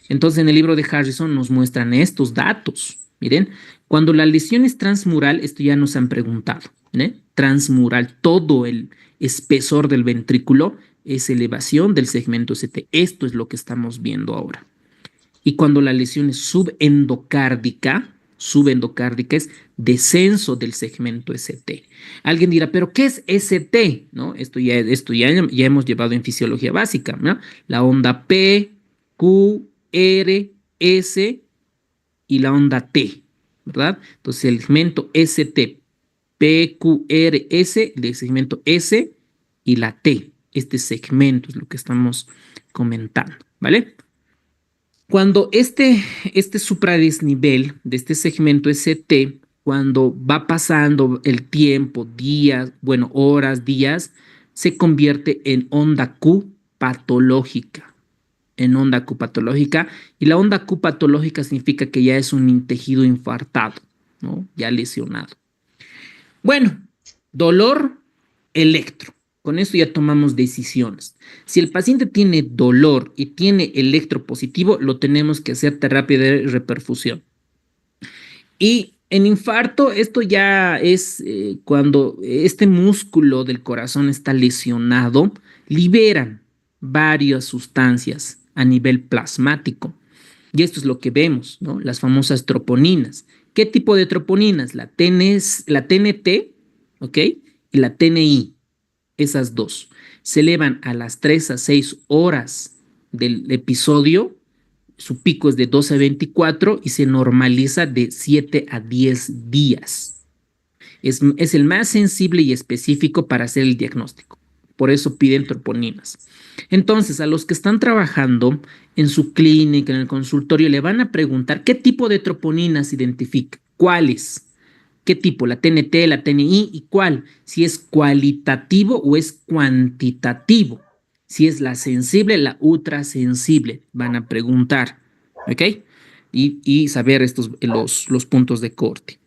Entonces, en el libro de Harrison nos muestran estos datos. Miren, cuando la lesión es transmural, esto ya nos han preguntado, ¿eh? Transmural, todo el espesor del ventrículo es elevación del segmento ST. Esto es lo que estamos viendo ahora. Y cuando la lesión es subendocárdica es descenso del segmento ST. Alguien dirá, ¿pero qué es ST? ¿No? Esto ya hemos llevado en fisiología básica, ¿no? La onda P, Q, R, S y la onda T, ¿verdad? Entonces el segmento ST, P, Q, R, S, el segmento S y la T. Este segmento es lo que estamos comentando, ¿vale? Cuando este supradesnivel de este segmento ST, cuando va pasando el tiempo, días, bueno, horas, días, se convierte en onda Q patológica. En onda Q patológica. Y la onda Q patológica significa que ya es un tejido infartado, ¿no? Ya lesionado. Bueno, dolor, electro. Con esto ya tomamos decisiones. Si el paciente tiene dolor y tiene electropositivo, lo tenemos que hacer terapia de reperfusión. Y En infarto, esto ya es cuando este músculo del corazón está lesionado, liberan varias sustancias a nivel plasmático. Y esto es lo que vemos, ¿no? Las famosas troponinas. ¿Qué tipo de troponinas? La TNT, ¿ok? Y la TNI, esas dos. Se elevan a las 3 a 6 horas del episodio. Su pico es de 12 a 24 y se normaliza de 7 a 10 días. Es el más sensible y específico para hacer el diagnóstico. Por eso piden troponinas. Entonces, a los que están trabajando en su clínica, en el consultorio, le van a preguntar qué tipo de troponinas identifica, cuáles, qué tipo, la TNT, la TNI y cuál, si es cualitativo o es cuantitativo. Si es la sensible, la ultrasensible, van a preguntar, ¿ok? Y saber los puntos de corte.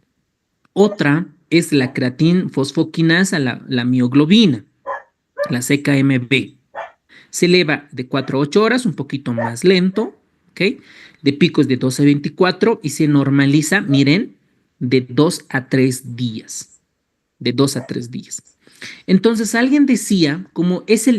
Otra es la creatinfosfoquinasa, la mioglobina, la CKMB. Se eleva de 4 a 8 horas, un poquito más lento, ¿ok? De picos de 12 a 24 y se normaliza, miren, de 2 a 3 días. De 2 a 3 días. Entonces, alguien decía, como es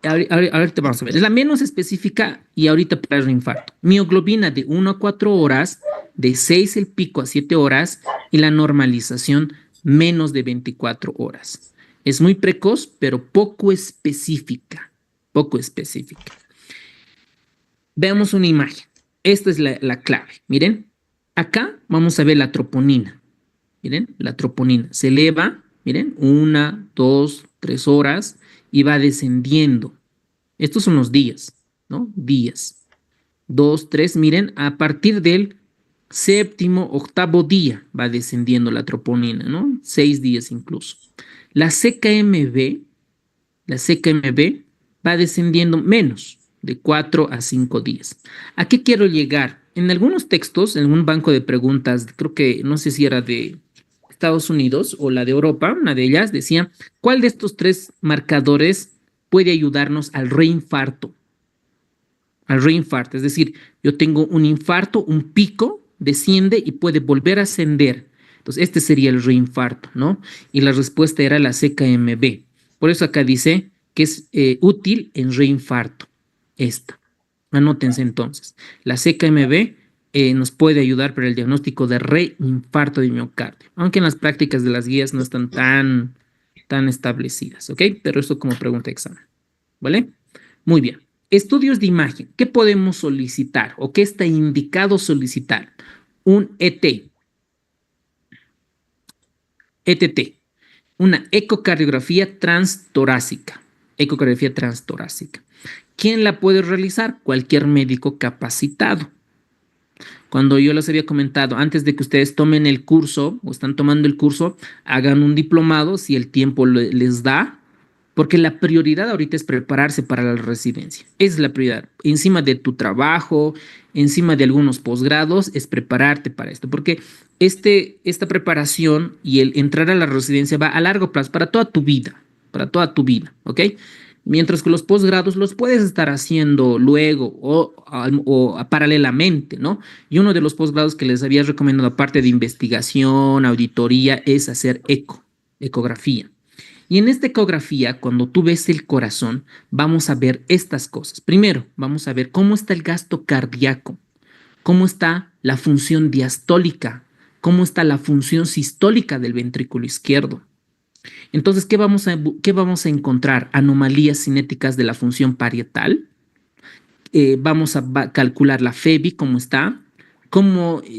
ahorita vamos a ver, es la menos específica y ahorita para el infarto. Mioglobina de 1 a 4 horas, de 6 el pico a 7 horas y la normalización menos de 24 horas. Es muy precoz, pero poco específica. Poco específica. Veamos una imagen. Esta es la clave. Miren, acá vamos a ver la troponina. Miren, la troponina se eleva, miren, 1, 2, 3 horas y va descendiendo. Estos son los días, ¿no? Días. 2, 3, miren, a partir del séptimo, octavo día va descendiendo la troponina, ¿no? 6 días incluso. La CKMB va descendiendo menos, de 4 a 5 días. ¿A qué quiero llegar? En algunos textos, en un banco de preguntas, creo que, no sé si era de Estados Unidos o la de Europa, una de ellas decía, ¿cuál de estos 3 marcadores puede ayudarnos al reinfarto? Al reinfarto, es decir, yo tengo un infarto, un pico, desciende y puede volver a ascender. Entonces, este sería el reinfarto, ¿no? Y la respuesta era la CKMB. Por eso acá dice que es útil en reinfarto. Esta. Anótense entonces. La CKMB nos puede ayudar para el diagnóstico de reinfarto de miocardio, aunque en las prácticas de las guías no están tan establecidas, ¿ok? Pero esto como pregunta de examen, ¿vale? Muy bien. Estudios de imagen. ¿Qué podemos solicitar o qué está indicado solicitar? Un ET. ETT. Una ecocardiografía transtorácica. Ecocardiografía transtorácica. ¿Quién la puede realizar? Cualquier médico capacitado. Cuando yo les había comentado, antes de que ustedes tomen el curso o están tomando el curso, hagan un diplomado si el tiempo les da, porque la prioridad ahorita es prepararse para la residencia. Es la prioridad. Encima de tu trabajo, encima de algunos posgrados, es prepararte para esto, porque esta preparación y el entrar a la residencia va a largo plazo, para toda tu vida, ¿ok? Mientras que los posgrados los puedes estar haciendo luego o paralelamente, ¿no? Y uno de los posgrados que les había recomendado, aparte de investigación, auditoría, es hacer ecografía. Y en esta ecografía, cuando tú ves el corazón, vamos a ver estas cosas. Primero, vamos a ver cómo está el gasto cardíaco, cómo está la función diastólica, cómo está la función sistólica del ventrículo izquierdo. Entonces, ¿qué vamos a encontrar? Anomalías cinéticas de la función parietal. Vamos a calcular la FEBI, cómo está,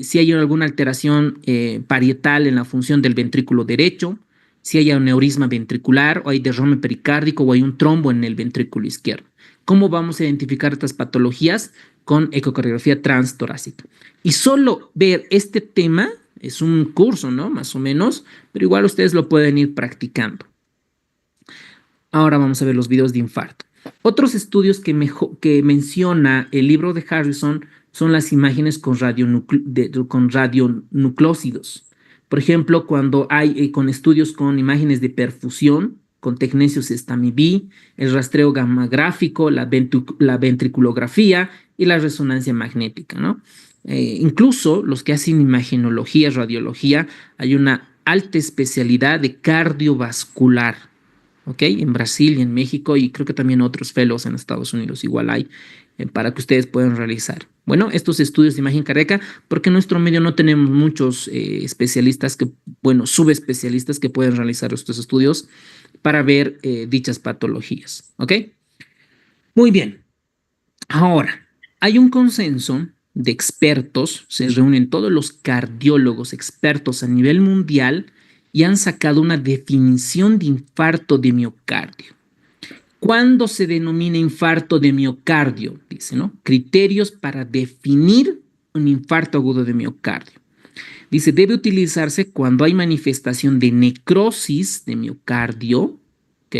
si hay alguna alteración parietal en la función del ventrículo derecho, si hay aneurisma ventricular o hay derrame pericárdico o hay un trombo en el ventrículo izquierdo. ¿Cómo vamos a identificar estas patologías? Con ecocardiografía transtorácica. Y solo ver este tema es un curso, ¿no? Más o menos, pero igual ustedes lo pueden ir practicando. Ahora vamos a ver los videos de infarto. Otros estudios que menciona el libro de Harrison son las imágenes con radionuclócidos. Por ejemplo, cuando hay con estudios con imágenes de perfusión, con Technetium STAMI-B, el rastreo gamma gráfico, la ventriculografía y la resonancia magnética, ¿no? Incluso los que hacen imagenología, radiología, hay una alta especialidad de cardiovascular, ¿ok? En Brasil y en México, y creo que también otros fellows en Estados Unidos igual hay, para que ustedes puedan realizar. Bueno, estos estudios de imagen cardíaca, porque en nuestro medio no tenemos muchos especialistas subespecialistas que pueden realizar estos estudios para ver dichas patologías, ¿ok? Muy bien. Ahora, hay un consenso de expertos, se reúnen todos los cardiólogos expertos a nivel mundial y han sacado una definición de infarto de miocardio. ¿Cuándo se denomina infarto de miocardio? Dice, ¿no? Criterios para definir un infarto agudo de miocardio. Dice, debe utilizarse cuando hay manifestación de necrosis de miocardio, ¿ok?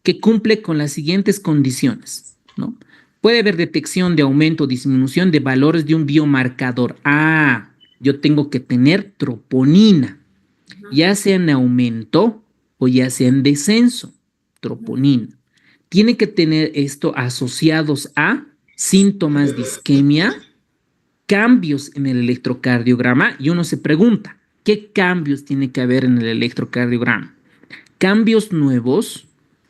Que cumple con las siguientes condiciones, ¿no? Puede haber detección de aumento o disminución de valores de un biomarcador. Yo tengo que tener troponina, ya sea en aumento o ya sea en descenso, troponina. Tiene que tener esto asociados a síntomas de isquemia, cambios en el electrocardiograma, y uno se pregunta, ¿qué cambios tiene que haber en el electrocardiograma? Cambios nuevos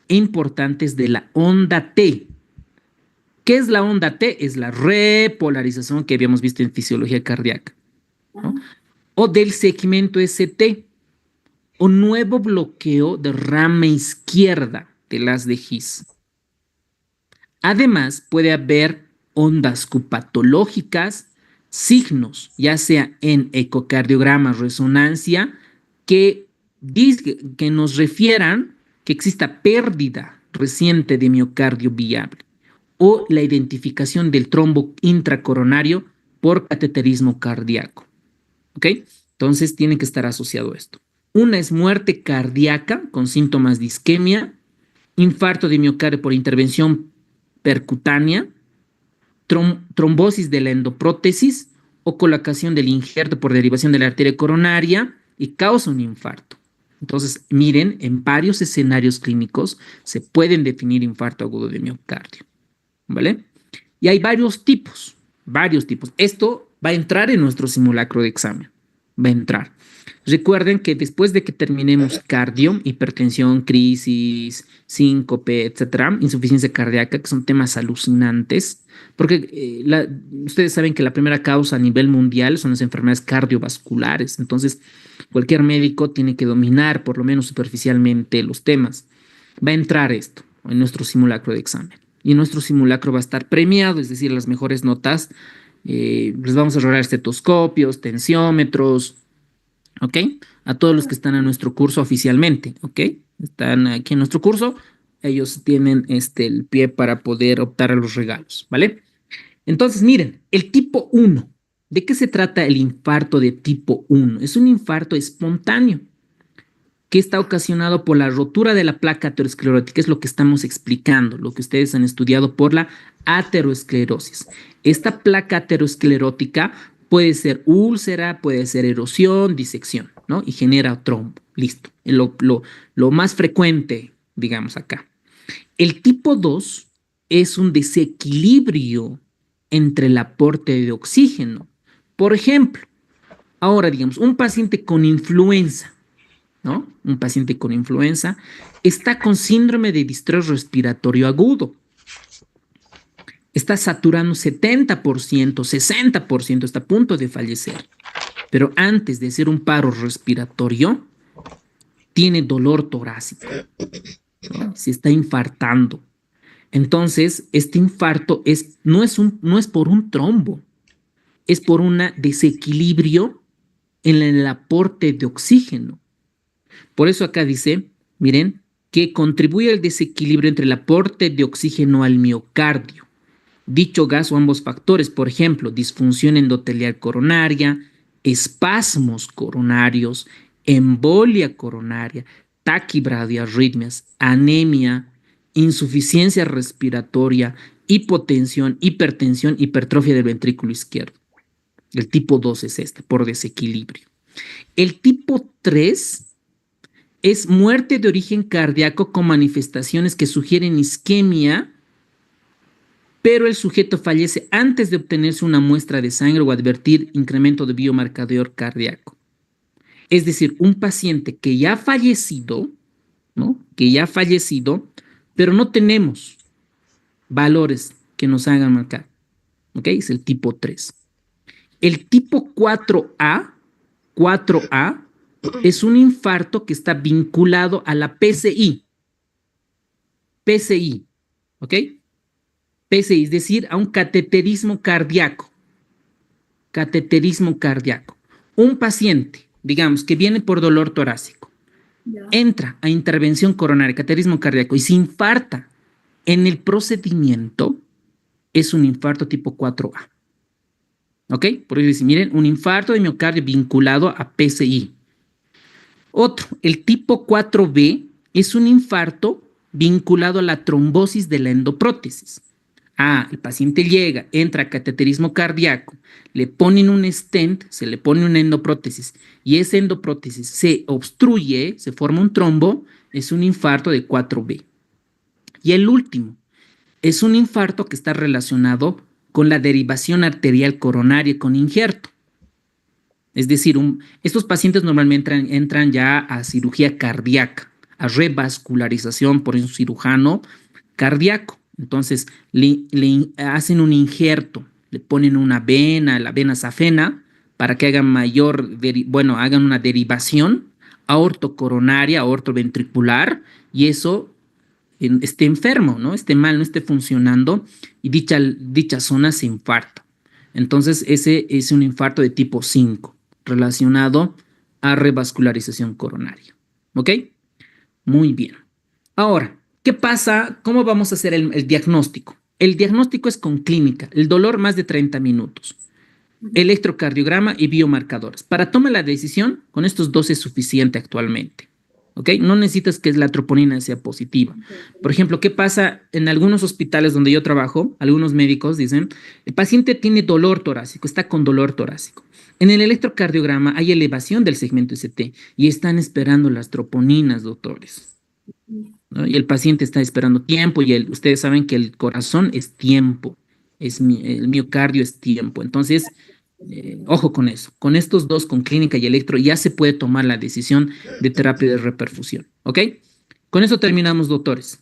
e importantes de la onda T. ¿Qué es la onda T? Es la repolarización que habíamos visto en fisiología cardíaca, ¿no? O del segmento ST, o nuevo bloqueo de rama izquierda de las de His. Además, puede haber ondas cupatológicas, signos, ya sea en ecocardiograma, resonancia, que nos refieran que exista pérdida reciente de miocardio viable, o la identificación del trombo intracoronario por cateterismo cardíaco. ¿Ok? Entonces tiene que estar asociado esto. Una es muerte cardíaca con síntomas de isquemia, infarto de miocardio por intervención percutánea, trombosis de la endoprótesis o colocación del injerto por derivación de la arteria coronaria y causa un infarto. Entonces, miren, en varios escenarios clínicos se pueden definir infarto agudo de miocardio, ¿vale? Y hay varios tipos. Esto va a entrar en nuestro simulacro de examen. Va a entrar. Recuerden que después de que terminemos cardio, hipertensión, crisis, síncope, etcétera, insuficiencia cardíaca, que son temas alucinantes, porque ustedes saben que la primera causa a nivel mundial son las enfermedades cardiovasculares. Entonces, cualquier médico tiene que dominar, por lo menos superficialmente, los temas. Va a entrar esto en nuestro simulacro de examen. Y nuestro simulacro va a estar premiado, es decir, las mejores notas. Les vamos a rolar estetoscopios, tensiómetros, ¿ok? A todos los que están en nuestro curso oficialmente, ¿ok? Están aquí en nuestro curso, ellos tienen el pie para poder optar a los regalos, ¿vale? Entonces, miren, el tipo 1. ¿De qué se trata el infarto de tipo 1? Es un infarto espontáneo que está ocasionado por la rotura de la placa aterosclerótica, es lo que estamos explicando, lo que ustedes han estudiado por la aterosclerosis. Esta placa aterosclerótica puede ser úlcera, puede ser erosión, disección, ¿no? Y genera trombo. Listo. Lo más frecuente, digamos acá. El tipo 2 es un desequilibrio entre el aporte de oxígeno. Por ejemplo, ahora digamos, un paciente con influenza, ¿no? Un paciente con influenza está con síndrome de distrés respiratorio agudo. Está saturando 70%, 60%, está a punto de fallecer. Pero antes de hacer un paro respiratorio, tiene dolor torácico, ¿no? Se está infartando. Entonces, este infarto no es por un trombo, es por un desequilibrio en el aporte de oxígeno. Por eso acá dice, miren, que contribuye al desequilibrio entre el aporte de oxígeno al miocardio. Dicho gas o ambos factores, por ejemplo, disfunción endotelial coronaria, espasmos coronarios, embolia coronaria, taquibradia, arritmias, anemia, insuficiencia respiratoria, hipotensión, hipertensión, hipertrofia del ventrículo izquierdo. El tipo 2 es este, por desequilibrio. El tipo 3 es muerte de origen cardíaco con manifestaciones que sugieren isquemia pero el sujeto fallece antes de obtenerse una muestra de sangre o advertir incremento de biomarcador cardíaco. Es decir, un paciente que ya ha fallecido, ¿no? Que ya ha fallecido, pero no tenemos valores que nos hagan marcar. ¿Ok? Es el tipo 3. El tipo 4A es un infarto que está vinculado a la PCI. PCI, ¿ok? PCI, es decir, a un cateterismo cardíaco. Cateterismo cardíaco. Un paciente, digamos, que viene por dolor torácico, entra a intervención coronaria, cateterismo cardíaco, y se infarta en el procedimiento, es un infarto tipo 4A. ¿Ok? Por eso dice, miren, un infarto de miocardio vinculado a PCI. Otro, el tipo 4B, es un infarto vinculado a la trombosis de la endoprótesis. El paciente llega, entra a cateterismo cardíaco, le ponen un stent, se le pone una endoprótesis y esa endoprótesis se obstruye, se forma un trombo, es un infarto de 4B. Y el último, es un infarto que está relacionado con la derivación arterial coronaria con injerto. Es decir, estos pacientes normalmente entran ya a cirugía cardíaca, a revascularización por un cirujano cardíaco. Entonces, le hacen un injerto, le ponen una vena, la vena safena, para que hagan hagan una derivación aortocoronaria, aortoventricular, y eso esté enfermo, ¿no? Esté mal, no esté funcionando, y dicha zona se infarta. Entonces, ese es un infarto de tipo 5, relacionado a revascularización coronaria. ¿Ok? Muy bien. Ahora, ¿qué pasa? ¿Cómo vamos a hacer el diagnóstico? El diagnóstico es con clínica, el dolor más de 30 minutos, electrocardiograma y biomarcadores. Para tomar la decisión, con estos dos es suficiente actualmente. ¿Ok? No necesitas que la troponina sea positiva. Por ejemplo, ¿qué pasa en algunos hospitales donde yo trabajo? Algunos médicos dicen, el paciente tiene dolor torácico, está con dolor torácico. En el electrocardiograma hay elevación del segmento ST y están esperando las troponinas, doctores, ¿no? Y el paciente está esperando tiempo y ustedes saben que el corazón es tiempo, el miocardio es tiempo. Entonces, ojo con eso. Con estos dos, con clínica y electro, ya se puede tomar la decisión de terapia de reperfusión. ¿Ok? Con eso terminamos, doctores.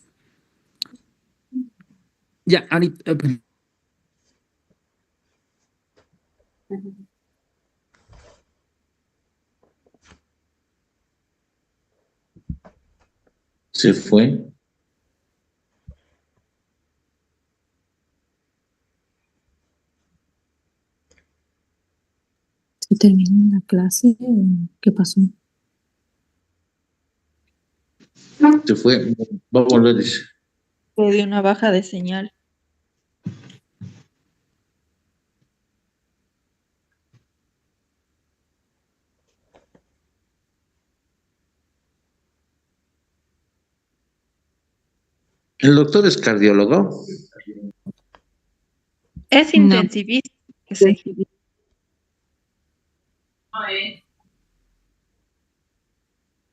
Ya, ahorita. Se fue. ¿Se terminó la clase? ¿Qué pasó? Se fue. Va a volver, dice. Le dio una baja de señal. ¿El doctor es cardiólogo? Es intensivista. Sí.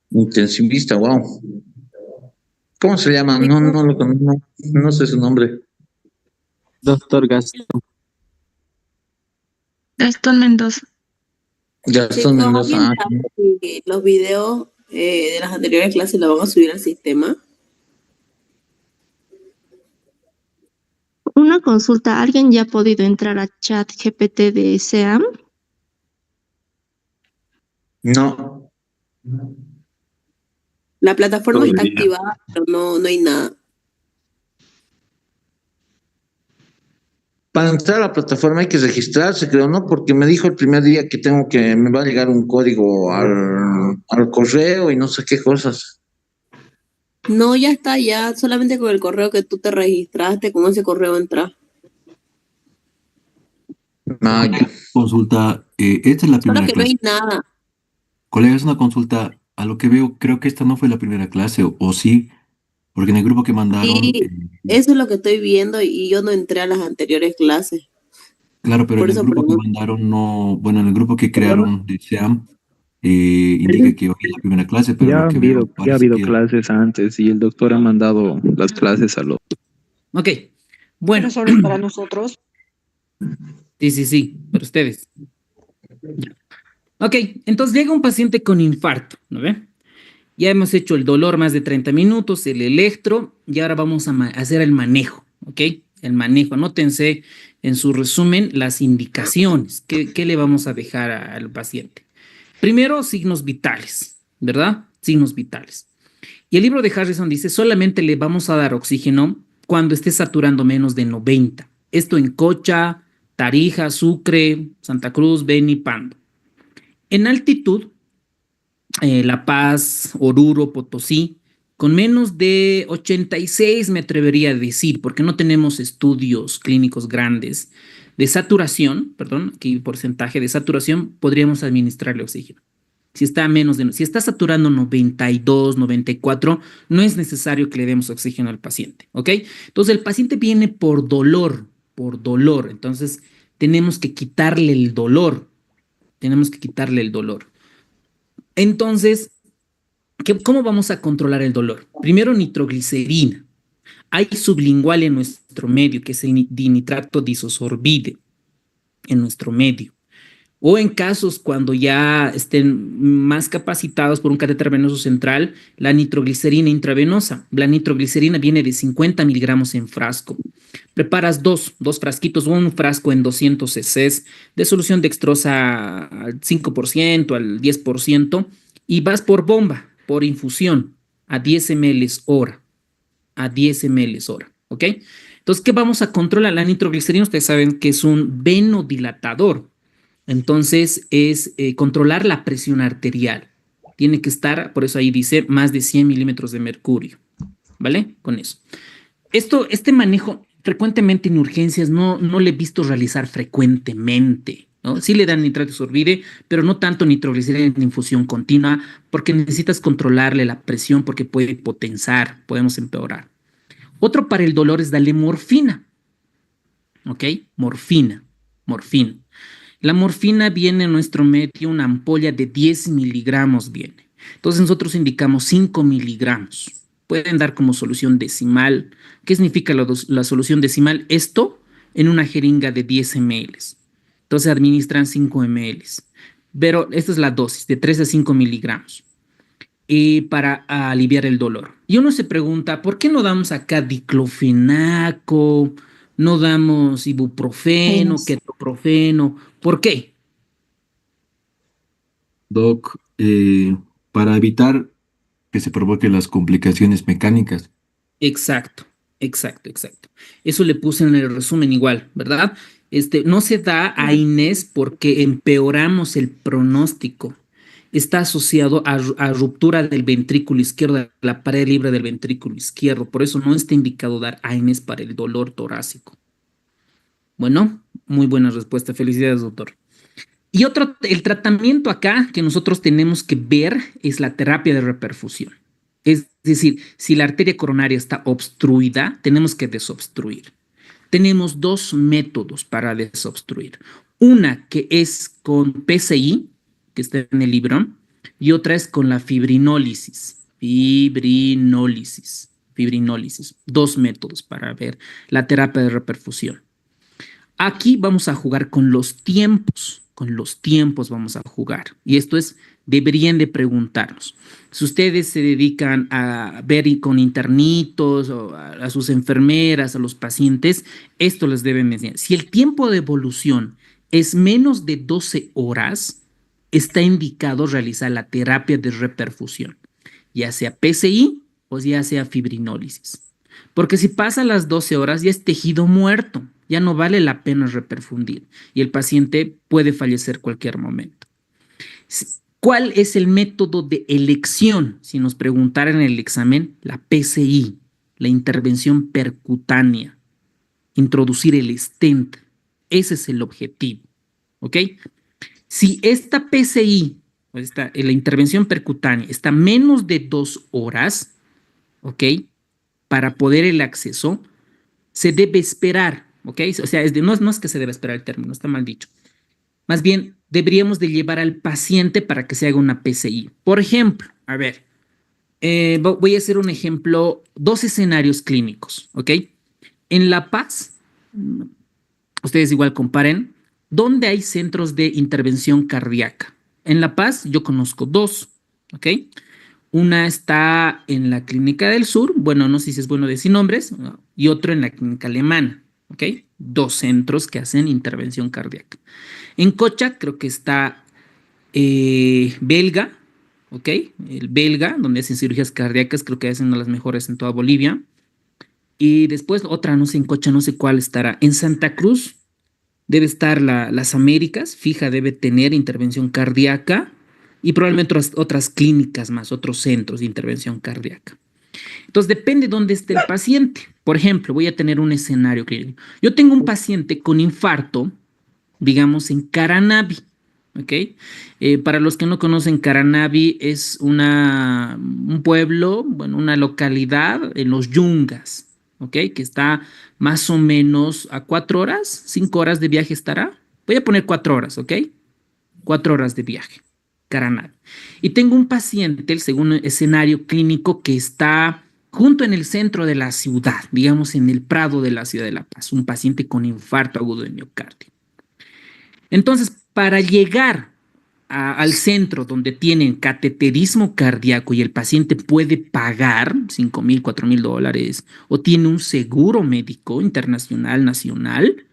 Intensivista, wow. ¿Cómo se llama? No sé su nombre. Doctor Gastón. Gastón Mendoza. Gastón Mendoza. Los videos de las anteriores clases los van a subir al sistema. Una consulta, ¿alguien ya ha podido entrar a chat GPT de SEAM? No. La plataforma Todo está el día. activada, pero no hay nada. Para entrar a la plataforma hay que registrarse, creo, ¿no? Porque me dijo el primer día que me va a llegar un código al correo y no sé qué cosas. No, ya está, ya solamente con el correo que tú te registraste, con ese correo entras. Ah, ya. Consulta, esta es la Solo primera que no clase. hay nada. Colega, es una consulta. A lo que veo, creo que esta no fue la primera clase, o sí, porque en el grupo que mandaron, Sí, eso es lo que estoy viendo y yo no entré a las anteriores clases. claro, pero Por en el eso grupo que pregunto. mandaron no, bueno, en el grupo que crearon de SEAM, indica que hoy es la primera clase, pero lo que veo Ya ha parece habido que... clases antes y el doctor ha mandado las clases a los... Ok, Bueno, Pero solo es para nosotros. sí, para ustedes. Ya. Ok, entonces llega un paciente con infarto, ¿no ve? Ya hemos hecho el dolor más de 30 minutos, el electro, y ahora vamos a hacer el manejo, ¿ok? El manejo. Anótense en su resumen las indicaciones. ¿Qué le vamos a dejar al paciente? Primero, signos vitales, ¿verdad? Signos vitales. Y el libro de Harrison dice, solamente le vamos a dar oxígeno cuando esté saturando menos de 90. Esto en Cocha, Tarija, Sucre, Santa Cruz, Beni, Pando. En altitud, La Paz, Oruro, Potosí, con menos de 86 me atrevería a decir, porque no tenemos estudios clínicos grandes de saturación, perdón, aquí porcentaje de saturación, podríamos administrarle oxígeno. Si está saturando 92, 94, no es necesario que le demos oxígeno al paciente, ¿ok? Entonces el paciente viene por dolor, entonces tenemos que quitarle el dolor, Entonces, ¿cómo vamos a controlar el dolor? Primero, nitroglicerina. Hay sublingual en nuestro medio, que es el dinitrato disosorbide en nuestro medio. O en casos cuando ya estén más capacitados por un catéter venoso central, la nitroglicerina intravenosa. La nitroglicerina viene de 50 miligramos en frasco. Preparas dos frasquitos, un frasco en 200 cc de solución dextrosa al 5%, al 10%, y vas por bomba, por infusión, a 10 ml hora. ¿Ok? Entonces, ¿qué vamos a controlar? La nitroglicerina, ustedes saben que es un venodilatador. Entonces, es controlar la presión arterial. Tiene que estar, por eso ahí dice, más de 100 milímetros de mercurio. ¿Vale? Con eso. Este manejo, frecuentemente en urgencias, no le he visto realizar frecuentemente, ¿no? Sí le dan nitrato sorbide, pero no tanto nitroglicerina en infusión continua, porque necesitas controlarle la presión, porque puede hipotensar, podemos empeorar. Otro para el dolor es darle morfina. ¿Ok? Morfina. La morfina viene en nuestro medio, una ampolla de 10 miligramos viene. Entonces nosotros indicamos 5 miligramos. Pueden dar como solución decimal. ¿Qué significa la solución decimal? Esto en una jeringa de 10 ml. Entonces administran 5 ml. Pero esta es la dosis, de 3 a 5 miligramos. Y para aliviar el dolor. Y uno se pregunta, ¿por qué no damos acá diclofenaco? No damos ibuprofeno, ketoprofeno. ¿Por qué? Doc, para evitar que se provoquen las complicaciones mecánicas. Exacto. Eso le puse en el resumen igual, ¿verdad? No se da a Inés porque empeoramos el pronóstico. Está asociado a ruptura del ventrículo izquierdo, la pared libre del ventrículo izquierdo. Por eso no está indicado dar a Inés para el dolor torácico. Bueno, muy buena respuesta. Felicidades, doctor. Y el tratamiento acá que nosotros tenemos que ver es la terapia de reperfusión. Es decir, si la arteria coronaria está obstruida, tenemos que desobstruir. Tenemos dos métodos para desobstruir. Una que es con PCI, que está en el libro, y otra es con la fibrinólisis. Dos métodos para ver la terapia de reperfusión. Aquí vamos a jugar con los tiempos. Vamos a jugar. Y esto deberían de preguntarnos. Si ustedes se dedican a ver con internitos, o a sus enfermeras, a los pacientes, esto les deben enseñar. Si el tiempo de evolución es menos de 12 horas, está indicado realizar la terapia de reperfusión, ya sea PCI o ya sea fibrinólisis. Porque si pasa las 12 horas, ya es tejido muerto. Ya no vale la pena reperfundir y el paciente puede fallecer cualquier momento. ¿Cuál es el método de elección? Si nos preguntaran en el examen, la PCI, la intervención percutánea, introducir el stent. Ese es el objetivo, ¿ok? Si esta PCI, la intervención percutánea, está menos de 2 horas, ¿ok? Para poder el acceso, se debe esperar. ¿Ok? O sea, no es que se debe esperar el término, está mal dicho. Más bien, deberíamos de llevar al paciente para que se haga una PCI. Por ejemplo, a ver, voy a hacer un ejemplo, 2 escenarios clínicos, ¿ok? En La Paz ustedes igual comparen, ¿dónde hay centros de intervención cardíaca? En La Paz yo conozco dos, ¿ok? Una está en la Clínica del Sur, bueno, no sé si es bueno decir nombres, ¿no? Y otro en la Clínica Alemana, ¿ok? Dos centros que hacen intervención cardíaca. En Cocha creo que está Belga, ¿ok? El Belga, donde hacen cirugías cardíacas, creo que es una de las mejores en toda Bolivia. Y después otra, no sé, en Cocha, no sé cuál estará. En Santa Cruz debe estar Las Américas, fija, debe tener intervención cardíaca y probablemente otras clínicas más, otros centros de intervención cardíaca. Entonces depende dónde esté el paciente. Por ejemplo, voy a tener un escenario clínico. Yo tengo un paciente con infarto, digamos, en Caranavi, ¿ok? Para los que no conocen, Caranavi es un pueblo, bueno, una localidad en los Yungas, ¿ok? Que está más o menos a 4 horas, 5 horas de viaje estará. Voy a poner 4 horas, ¿ok? 4 horas de viaje, Caranavi. Y tengo un paciente, el segundo escenario clínico, que está junto en el centro de la ciudad, digamos en el Prado de la ciudad de La Paz, un paciente con infarto agudo de miocardio. Entonces, para llegar al centro donde tienen cateterismo cardíaco y el paciente puede pagar $5,000, $4,000 o tiene un seguro médico internacional, nacional,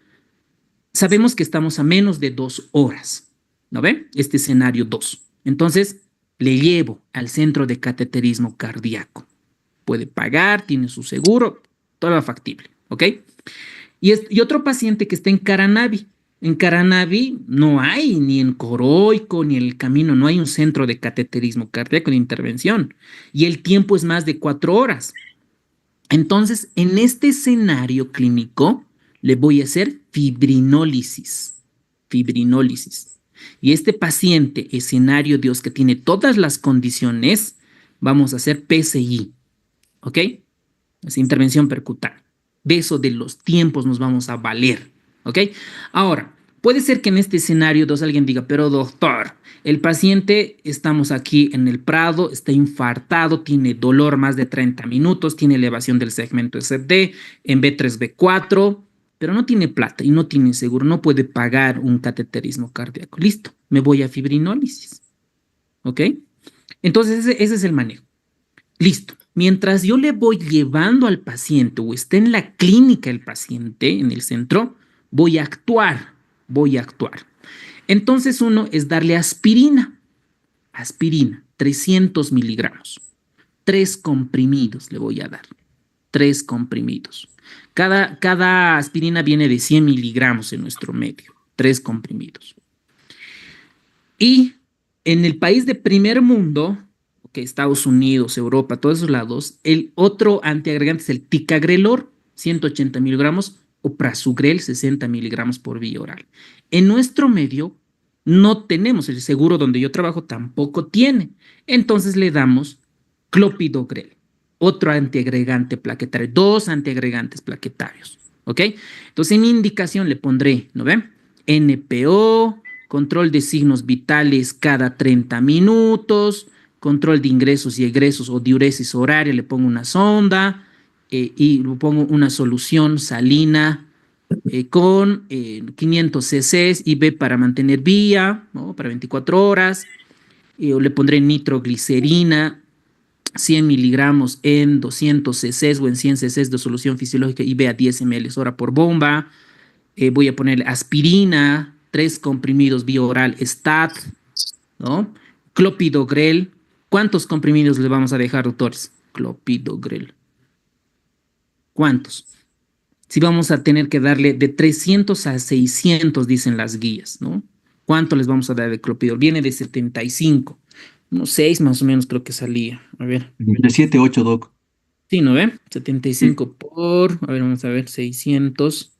sabemos que estamos a menos de 2 horas, ¿no ven? Este escenario 2. Entonces, le llevo al centro de cateterismo cardíaco. Puede pagar, tiene su seguro, todo lo factible, ¿ok? Y otro paciente que está en Caranavi. En Caranavi no hay, ni en Coroico, ni en El Camino, no hay un centro de cateterismo cardíaco de intervención. Y el tiempo es más de 4 horas. Entonces, en este escenario clínico, le voy a hacer fibrinólisis. Fibrinólisis. Y este paciente, escenario Dios, que tiene todas las condiciones, vamos a hacer PCI. ¿Ok? Es intervención percutánea. De eso, de los tiempos, nos vamos a valer. ¿Ok? Ahora, puede ser que en este escenario 2 alguien diga, pero doctor, el paciente, estamos aquí en el Prado, está infartado, tiene dolor más de 30 minutos, tiene elevación del segmento SD en B3, B4, pero no tiene plata y no tiene seguro, no puede pagar un cateterismo cardíaco. Listo, me voy a fibrinólisis. ¿Ok? Entonces ese es el manejo. Listo. Mientras yo le voy llevando al paciente o esté en la clínica el paciente, en el centro, voy a actuar. Entonces uno es darle aspirina. Aspirina, 300 miligramos. 3 comprimidos le voy a dar. 3 comprimidos. Cada aspirina viene de 100 miligramos en nuestro medio. 3 comprimidos. Y en el país de primer mundo, que Estados Unidos, Europa, todos esos lados, el otro antiagregante es el ticagrelor, 180 miligramos, o prasugrel, 60 miligramos por vía oral. En nuestro medio no tenemos, el seguro donde yo trabajo tampoco tiene. Entonces le damos clopidogrel, otro antiagregante plaquetario, 2 antiagregantes plaquetarios. ¿Ok? Entonces en mi indicación le pondré, ¿no ven? NPO, control de signos vitales cada 30 minutos, control de ingresos y egresos o diuresis horaria, le pongo una sonda y le pongo una solución salina con 500 cc IV para mantener vía, ¿no? Para 24 horas. Le pondré nitroglicerina, 100 miligramos en 200 cc o en 100 cc de solución fisiológica IV a 10 ml hora por bomba. Voy a ponerle aspirina, 3 comprimidos vía oral STAT, ¿no? Clopidogrel. ¿Cuántos comprimidos le vamos a dejar, doctores? Clopidogrel. ¿Cuántos? Si vamos a tener que darle de 300 a 600, dicen las guías, ¿no? ¿Cuánto les vamos a dar de clopidogrel? Viene de 75. Unos 6 más o menos creo que salía. A ver. De 7, 8, doc. Sí, ¿no ve? 75 por, a ver, vamos a ver, 600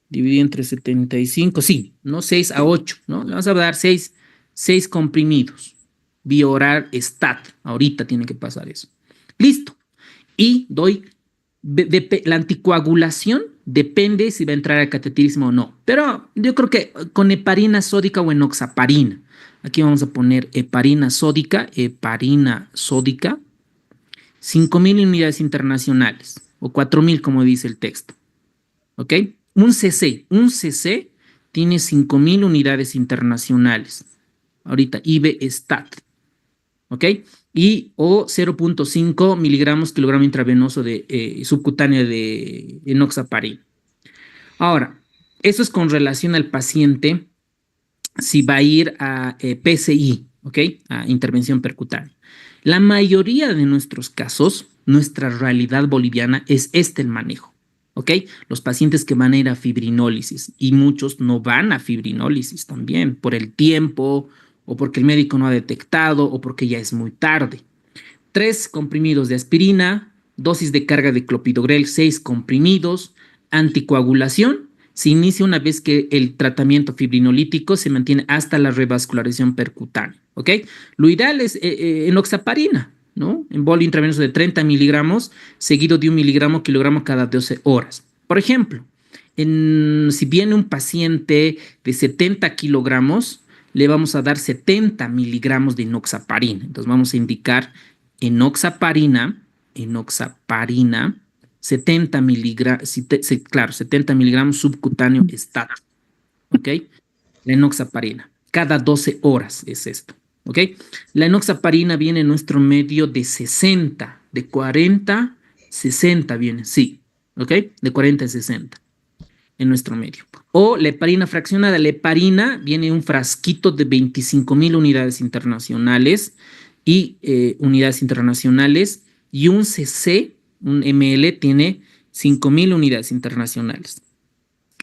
dividido entre 75, sí, ¿no? 6 a 8, ¿no? Le vamos a dar 6 comprimidos. Vía oral STAT. Ahorita tiene que pasar eso. Listo. Y doy la anticoagulación, depende si va a entrar al cateterismo o no. Pero yo creo que con heparina sódica o enoxaparina. Aquí vamos a poner heparina sódica, 5,000 unidades internacionales o 4,000 como dice el texto. ¿Ok? Un CC tiene 5.000 unidades internacionales. Ahorita, IB-Stat, ¿ok? O 0.5 miligramos kilogramo intravenoso de subcutáneo de enoxaparina. Ahora, eso es con relación al paciente si va a ir a PCI, ¿ok? A intervención percutánea. La mayoría de nuestros casos, nuestra realidad boliviana es el manejo, ¿ok? Los pacientes que van a ir a fibrinólisis y muchos no van a fibrinólisis también por el tiempo o porque el médico no ha detectado o porque ya es muy tarde. 3 comprimidos de aspirina, dosis de carga de clopidogrel, 6 comprimidos, anticoagulación. Se inicia una vez que el tratamiento fibrinolítico se mantiene hasta la revascularización percutánea, ¿ok? Lo ideal es enoxaparina, ¿no? Embolio intravenoso de 30 miligramos, seguido de 1 miligramo kilogramo cada 12 horas. Por ejemplo, si viene un paciente de 70 kilogramos, le vamos a dar 70 miligramos de enoxaparina. Entonces vamos a indicar enoxaparina, 70 miligramos, claro, 70 miligramos subcutáneo Stat, ¿ok? La enoxaparina, cada 12 horas es esto, ¿ok? La enoxaparina viene en nuestro medio de 60, de 40, 60 viene, sí, ¿ok? De 40 a 60 en nuestro medio. O la heparina fraccionada, la heparina viene un frasquito de 25.000 unidades internacionales y un CC, un ml tiene 5.000 unidades internacionales.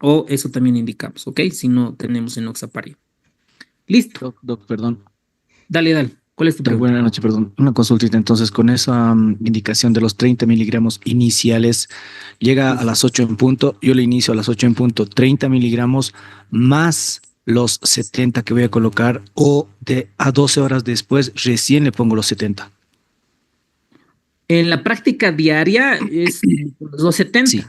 O eso también indicamos, ¿ok? Si no tenemos enoxaparina. Listo. Doc, perdón. Dale. ¿Cuál es tu pregunta? Buenas noches, perdón. Una consultita. Entonces, con esa indicación de los 30 miligramos iniciales, llega a las 8 en punto. Yo le inicio a las 8 en punto, 30 miligramos más los 70 que voy a colocar, o a 12 horas después recién le pongo los 70. En la práctica diaria es los 70. Sí.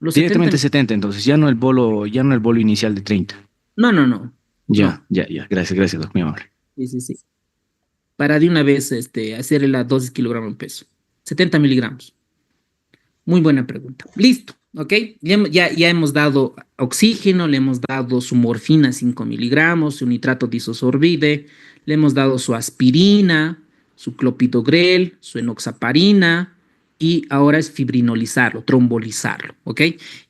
Los Directamente 70, entonces, ya no el bolo inicial de 30. No. Ya. Gracias, doc, muy amable. Sí. Para de una vez hacer la dosis kilogramo en peso. 70 miligramos. Muy buena pregunta. Listo, ¿ok? Ya hemos dado oxígeno, le hemos dado su morfina 5 miligramos, su nitrato de isosorbide, le hemos dado su aspirina, su clopidogrel, su enoxaparina, y ahora es fibrinolizarlo, trombolizarlo, ¿ok?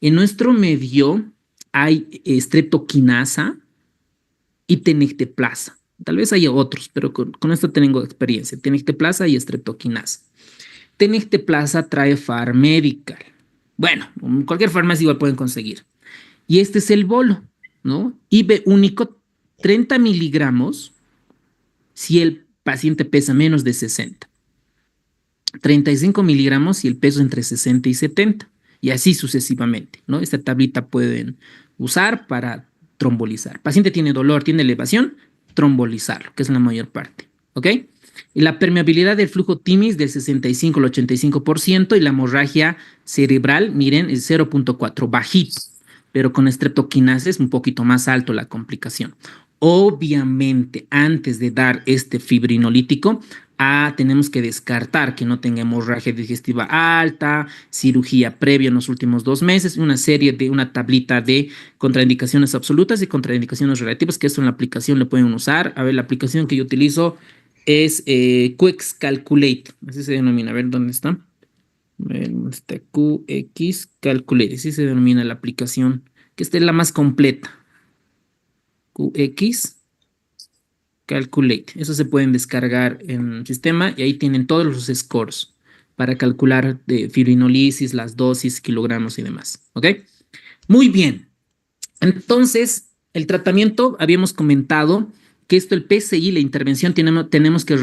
En nuestro medio hay streptokinasa y tenecteplasa. Tal vez haya otros, pero con esto tengo experiencia. Tenecteplasa y streptokinasa. Tenecteplasa trae Farmedical. Bueno, en cualquier farmacia igual pueden conseguir. Y este es el bolo, ¿no? IB único, 30 miligramos si el paciente pesa menos de 60. 35 miligramos si el peso entre 60 y 70. Y así sucesivamente, ¿no? Esta tablita pueden usar para trombolizar. Paciente tiene dolor, tiene elevación, trombolizarlo, que es la mayor parte, ¿ok? Y la permeabilidad del flujo TIMIS del 65 al 85% y la hemorragia cerebral, miren, es 0.4, bajito, pero con streptokinasa es un poquito más alto la complicación. Obviamente, antes de dar este fibrinolítico, tenemos que descartar que no tenga hemorragia digestiva alta, cirugía previa en los últimos 2 meses, una tablita de contraindicaciones absolutas y contraindicaciones relativas, que esto en la aplicación le pueden usar. A ver, la aplicación que yo utilizo es QX Calculate, así se denomina. A ver, ¿dónde está? Está QX Calculate, así se denomina la aplicación, que esta es la más completa. QX Calculate. Eso se pueden descargar en el sistema y ahí tienen todos los scores para calcular de fibrinolisis, las dosis, kilogramos y demás. ¿Ok? Muy bien. Entonces, el tratamiento, habíamos comentado que el PCI, la intervención, tenemos que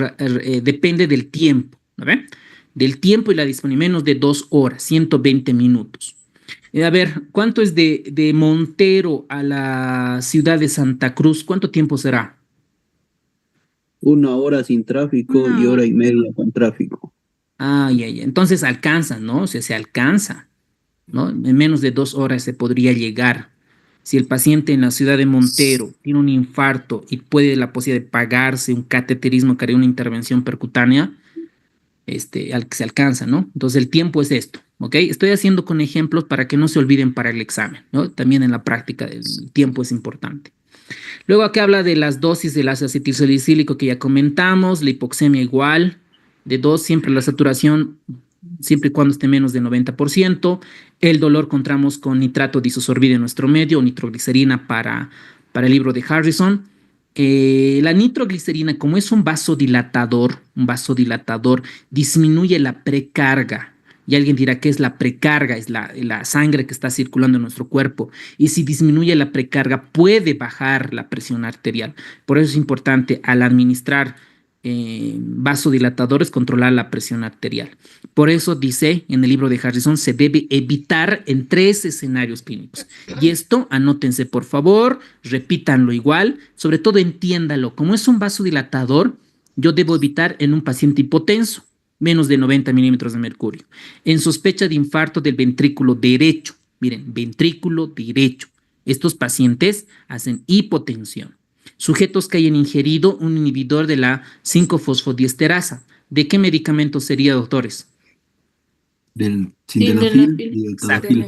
depende del tiempo, ¿no ven? Del tiempo y la disponibilidad, menos de 2 horas, 120 minutos. A ver, ¿cuánto es de Montero a la ciudad de Santa Cruz? ¿Cuánto tiempo será? 1 hora sin tráfico y 1 hora y media con tráfico. Ya. Entonces alcanza, ¿no? O sea, se alcanza, ¿no? En menos de 2 horas se podría llegar. Si el paciente en la ciudad de Montero tiene un infarto y puede la posibilidad de pagarse un cateterismo cardíaco, una intervención percutánea, se alcanza, ¿no? Entonces el tiempo es esto. ¿ok? Estoy haciendo con ejemplos para que no se olviden para el examen, ¿no? También en la práctica el tiempo es importante. Luego aquí habla de las dosis del ácido acetilsalicílico que ya comentamos, la hipoxemia igual, de 2 siempre la saturación, siempre y cuando esté menos del 90%, el dolor encontramos con nitrato disosorbido en nuestro medio, o nitroglicerina para el libro de Harrison. La nitroglicerina, como es un vasodilatador, disminuye la precarga. Y alguien dirá, ¿qué es la precarga? Es la sangre que está circulando en nuestro cuerpo. Y si disminuye la precarga, puede bajar la presión arterial. Por eso es importante al administrar vasodilatadores controlar la presión arterial. Por eso dice en el libro de Harrison, se debe evitar en 3 escenarios clínicos. Y esto, anótense por favor, repítanlo igual, sobre todo entiéndalo. Como es un vasodilatador, yo debo evitar en un paciente hipotenso, menos de 90 milímetros de mercurio. En sospecha de infarto del ventrículo derecho, miren, ventrículo derecho. Estos pacientes hacen hipotensión. Sujetos que hayan ingerido un inhibidor de la 5-fosfodiesterasa. ¿De qué medicamento sería, doctores? Del sildenafil y del tadalafil.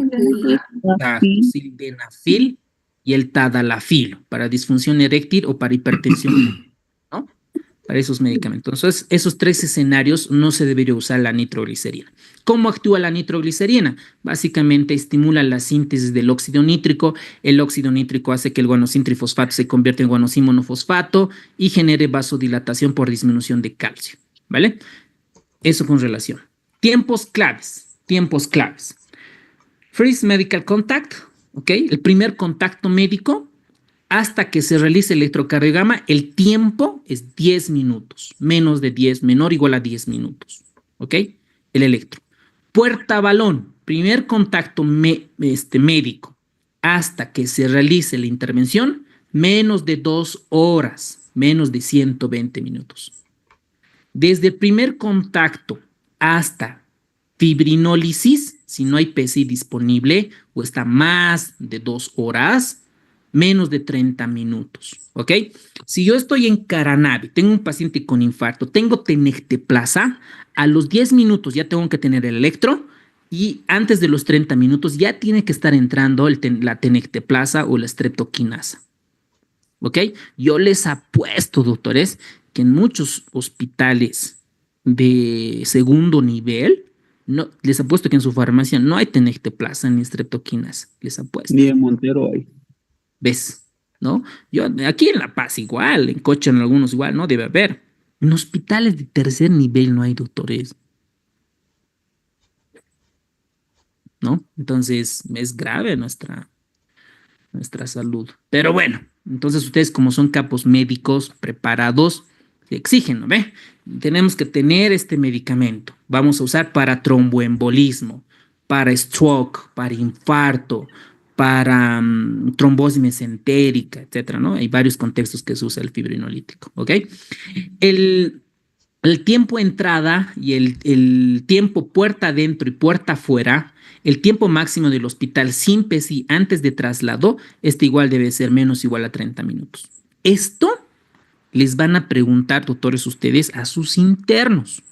Sildenafil y el tadalafil para disfunción eréctil o para hipertensión, ¿no? Para esos medicamentos. Entonces, esos 3 escenarios no se debería usar la nitroglicerina. ¿Cómo actúa la nitroglicerina? Básicamente estimula la síntesis del óxido nítrico. El óxido nítrico hace que el guanosin trifosfato se convierta en guanosin monofosfato y genere vasodilatación por disminución de calcio, ¿vale? Eso con relación. Tiempos claves. First medical contact, ¿ok? El primer contacto médico hasta que se realice el electrocardiograma, el tiempo es 10 minutos, menos de 10, menor o igual a 10 minutos, ¿ok? El electro. Puerta balón, primer contacto médico hasta que se realice la intervención, menos de 2 horas, menos de 120 minutos. Desde el primer contacto hasta fibrinólisis, si no hay PCI disponible o está más de 2 horas, menos de 30 minutos, ¿ok? Si yo estoy en Caranavi, tengo un paciente con infarto, tengo tenecteplasa, a los 10 minutos ya tengo que tener el electro y antes de los 30 minutos ya tiene que estar entrando la tenecteplasa o la streptokinasa, ¿ok? Yo les apuesto, doctores, que en muchos hospitales de segundo nivel, no, les apuesto que en su farmacia no hay tenecteplasa ni streptokinasa, les apuesto. Ni en Montero hay. ¿Ves? ¿No? Yo aquí en La Paz igual, en Cocha en algunos igual, no debe haber. En hospitales de tercer nivel no hay doctores. ¿No? Entonces es grave nuestra salud. Pero bueno, entonces ustedes como son capos médicos preparados, se exigen, ¿no ve? Tenemos que tener este medicamento. Vamos a usar para tromboembolismo, para stroke, para infarto, para trombosis mesentérica, etcétera, ¿no? Hay varios contextos que se usa el fibrinolítico, ¿ok? El tiempo entrada y el tiempo puerta adentro y puerta afuera, el tiempo máximo del hospital sin PCI antes de traslado, igual debe ser menos o igual a 30 minutos. Esto les van a preguntar, doctores, ustedes a sus internos,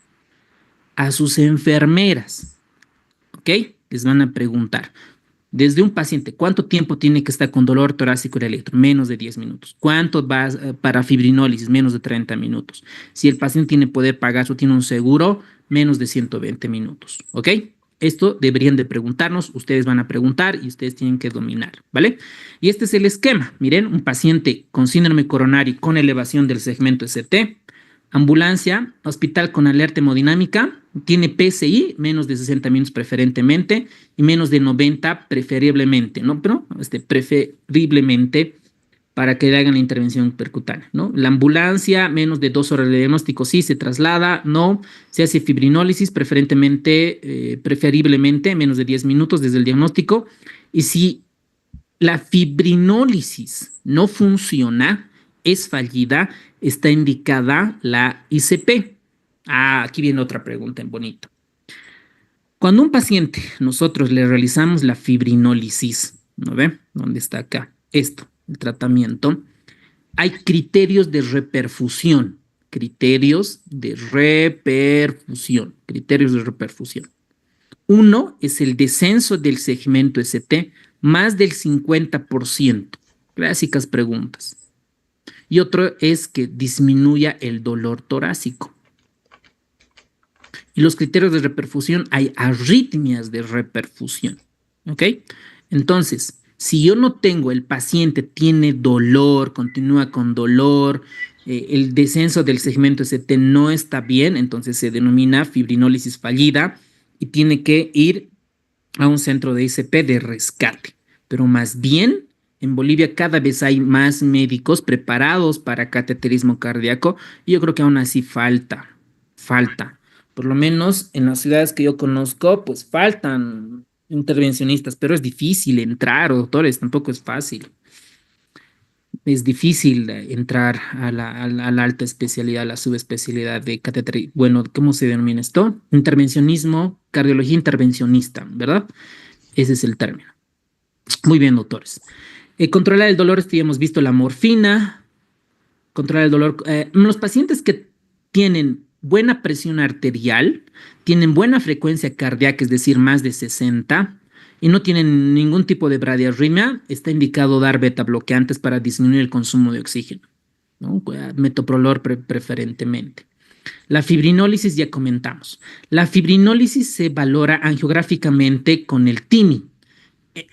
a sus enfermeras, ¿ok? Les van a preguntar. Desde un paciente, ¿cuánto tiempo tiene que estar con dolor torácico y electro? Menos de 10 minutos. ¿Cuánto va para fibrinólisis? Menos de 30 minutos. Si el paciente tiene poder pagar o tiene un seguro, menos de 120 minutos. ¿Ok? Esto deberían de preguntarnos, ustedes van a preguntar y ustedes tienen que dominar, ¿vale? Y este es el esquema. Miren, un paciente con síndrome coronario con elevación del segmento ST, ambulancia, hospital con alerta hemodinámica, tiene PCI, menos de 60 minutos preferentemente y menos de 90 preferiblemente, ¿no? Pero preferiblemente para que le hagan la intervención percutánea, ¿no? La ambulancia, menos de 2 horas de diagnóstico, sí, se traslada, no, se hace fibrinólisis, preferiblemente menos de 10 minutos desde el diagnóstico, y si la fibrinólisis no funciona, es fallida, está indicada la ICP. Aquí viene otra pregunta en bonito. Cuando un paciente, nosotros le realizamos la fibrinólisis, ¿no ve? ¿Dónde está acá? Esto, el tratamiento. Hay criterios de reperfusión. Uno es el descenso del segmento ST, más del 50%. Clásicas preguntas. Y otro es que disminuya el dolor torácico. Y los criterios de reperfusión, hay arritmias de reperfusión. ¿Ok? Entonces, si yo no tengo, el paciente tiene dolor, continúa con dolor, el descenso del segmento ST no está bien, entonces se denomina fibrinólisis fallida y tiene que ir a un centro de ICP de rescate. Pero más bien, en Bolivia cada vez hay más médicos preparados para cateterismo cardíaco y yo creo que aún así falta. Por lo menos en las ciudades que yo conozco, pues faltan intervencionistas, pero es difícil entrar, doctores, tampoco es fácil. Es difícil entrar a la alta especialidad, a la subespecialidad de cateterismo. Bueno, ¿cómo se denomina esto? Intervencionismo, cardiología intervencionista, ¿verdad? Ese es el término. Muy bien, doctores. Controlar el dolor, ya hemos visto la morfina. Controlar el dolor. Los pacientes que tienen buena presión arterial, tienen buena frecuencia cardíaca, es decir, más de 60, y no tienen ningún tipo de bradiarritmia, está indicado dar beta bloqueantes para disminuir el consumo de oxígeno, ¿no? Metoprolol preferentemente. La fibrinólisis ya comentamos. La fibrinólisis se valora angiográficamente con el TIMI.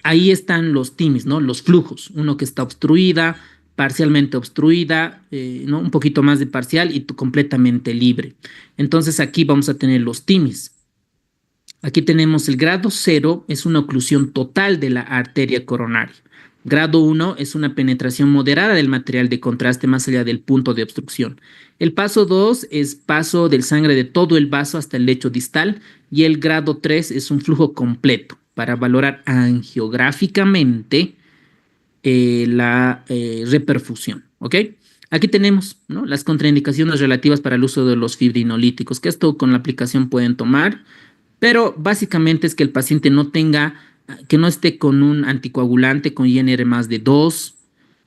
Ahí están los TIMIs, ¿no? Los flujos, uno que está obstruida, parcialmente obstruida, ¿no? Un poquito más de parcial y completamente libre. Entonces aquí vamos a tener los TIMIs. Aquí tenemos el grado 0, es una oclusión total de la arteria coronaria. Grado 1 es una penetración moderada del material de contraste más allá del punto de obstrucción. El paso 2 es paso del sangre de todo el vaso hasta el lecho distal y el grado 3 es un flujo completo para valorar angiográficamente la reperfusión. ¿Ok? Aquí tenemos, ¿no?, las contraindicaciones relativas para el uso de los fibrinolíticos, que esto con la aplicación pueden tomar, pero básicamente es que el paciente no tenga, que no esté con un anticoagulante con INR más de 2,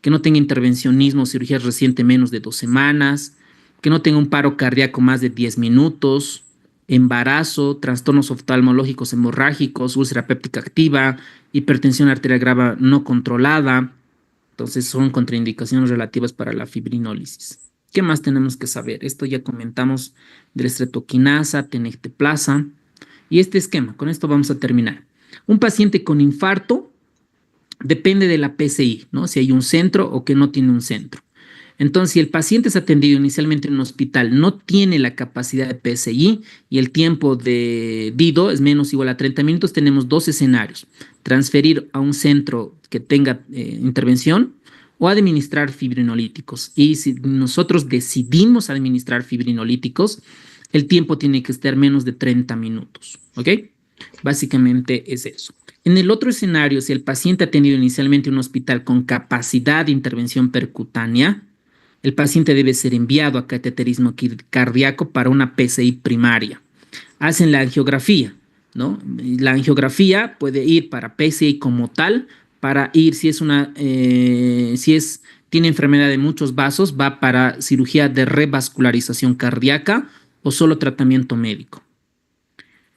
que no tenga intervencionismo o cirugía reciente menos de 2 semanas, que no tenga un paro cardíaco más de 10 minutos, embarazo, trastornos oftalmológicos hemorrágicos, úlcera péptica activa, hipertensión arterial grave no controlada. Entonces son contraindicaciones relativas para la fibrinólisis. ¿Qué más tenemos que saber? Esto ya comentamos de la estreptoquinasa, tenecteplasa. Y este esquema, con esto vamos a terminar. Un paciente con infarto depende de la PCI, ¿no? Si hay un centro o que no tiene un centro. Entonces, si el paciente es atendido inicialmente en un hospital, no tiene la capacidad de PCI y el tiempo de DIDO es menos o igual a 30 minutos, tenemos dos escenarios. Transferir a un centro que tenga intervención o administrar fibrinolíticos. Y si nosotros decidimos administrar fibrinolíticos, el tiempo tiene que estar menos de 30 minutos, ¿ok? Básicamente es eso. En el otro escenario, si el paciente ha tenido inicialmente un hospital con capacidad de intervención percutánea, el paciente debe ser enviado a cateterismo cardíaco para una PCI primaria. Hacen la angiografía, ¿no? La angiografía puede ir para PCI como tal, para ir, si es una, tiene enfermedad de muchos vasos, va para cirugía de revascularización cardíaca o solo tratamiento médico.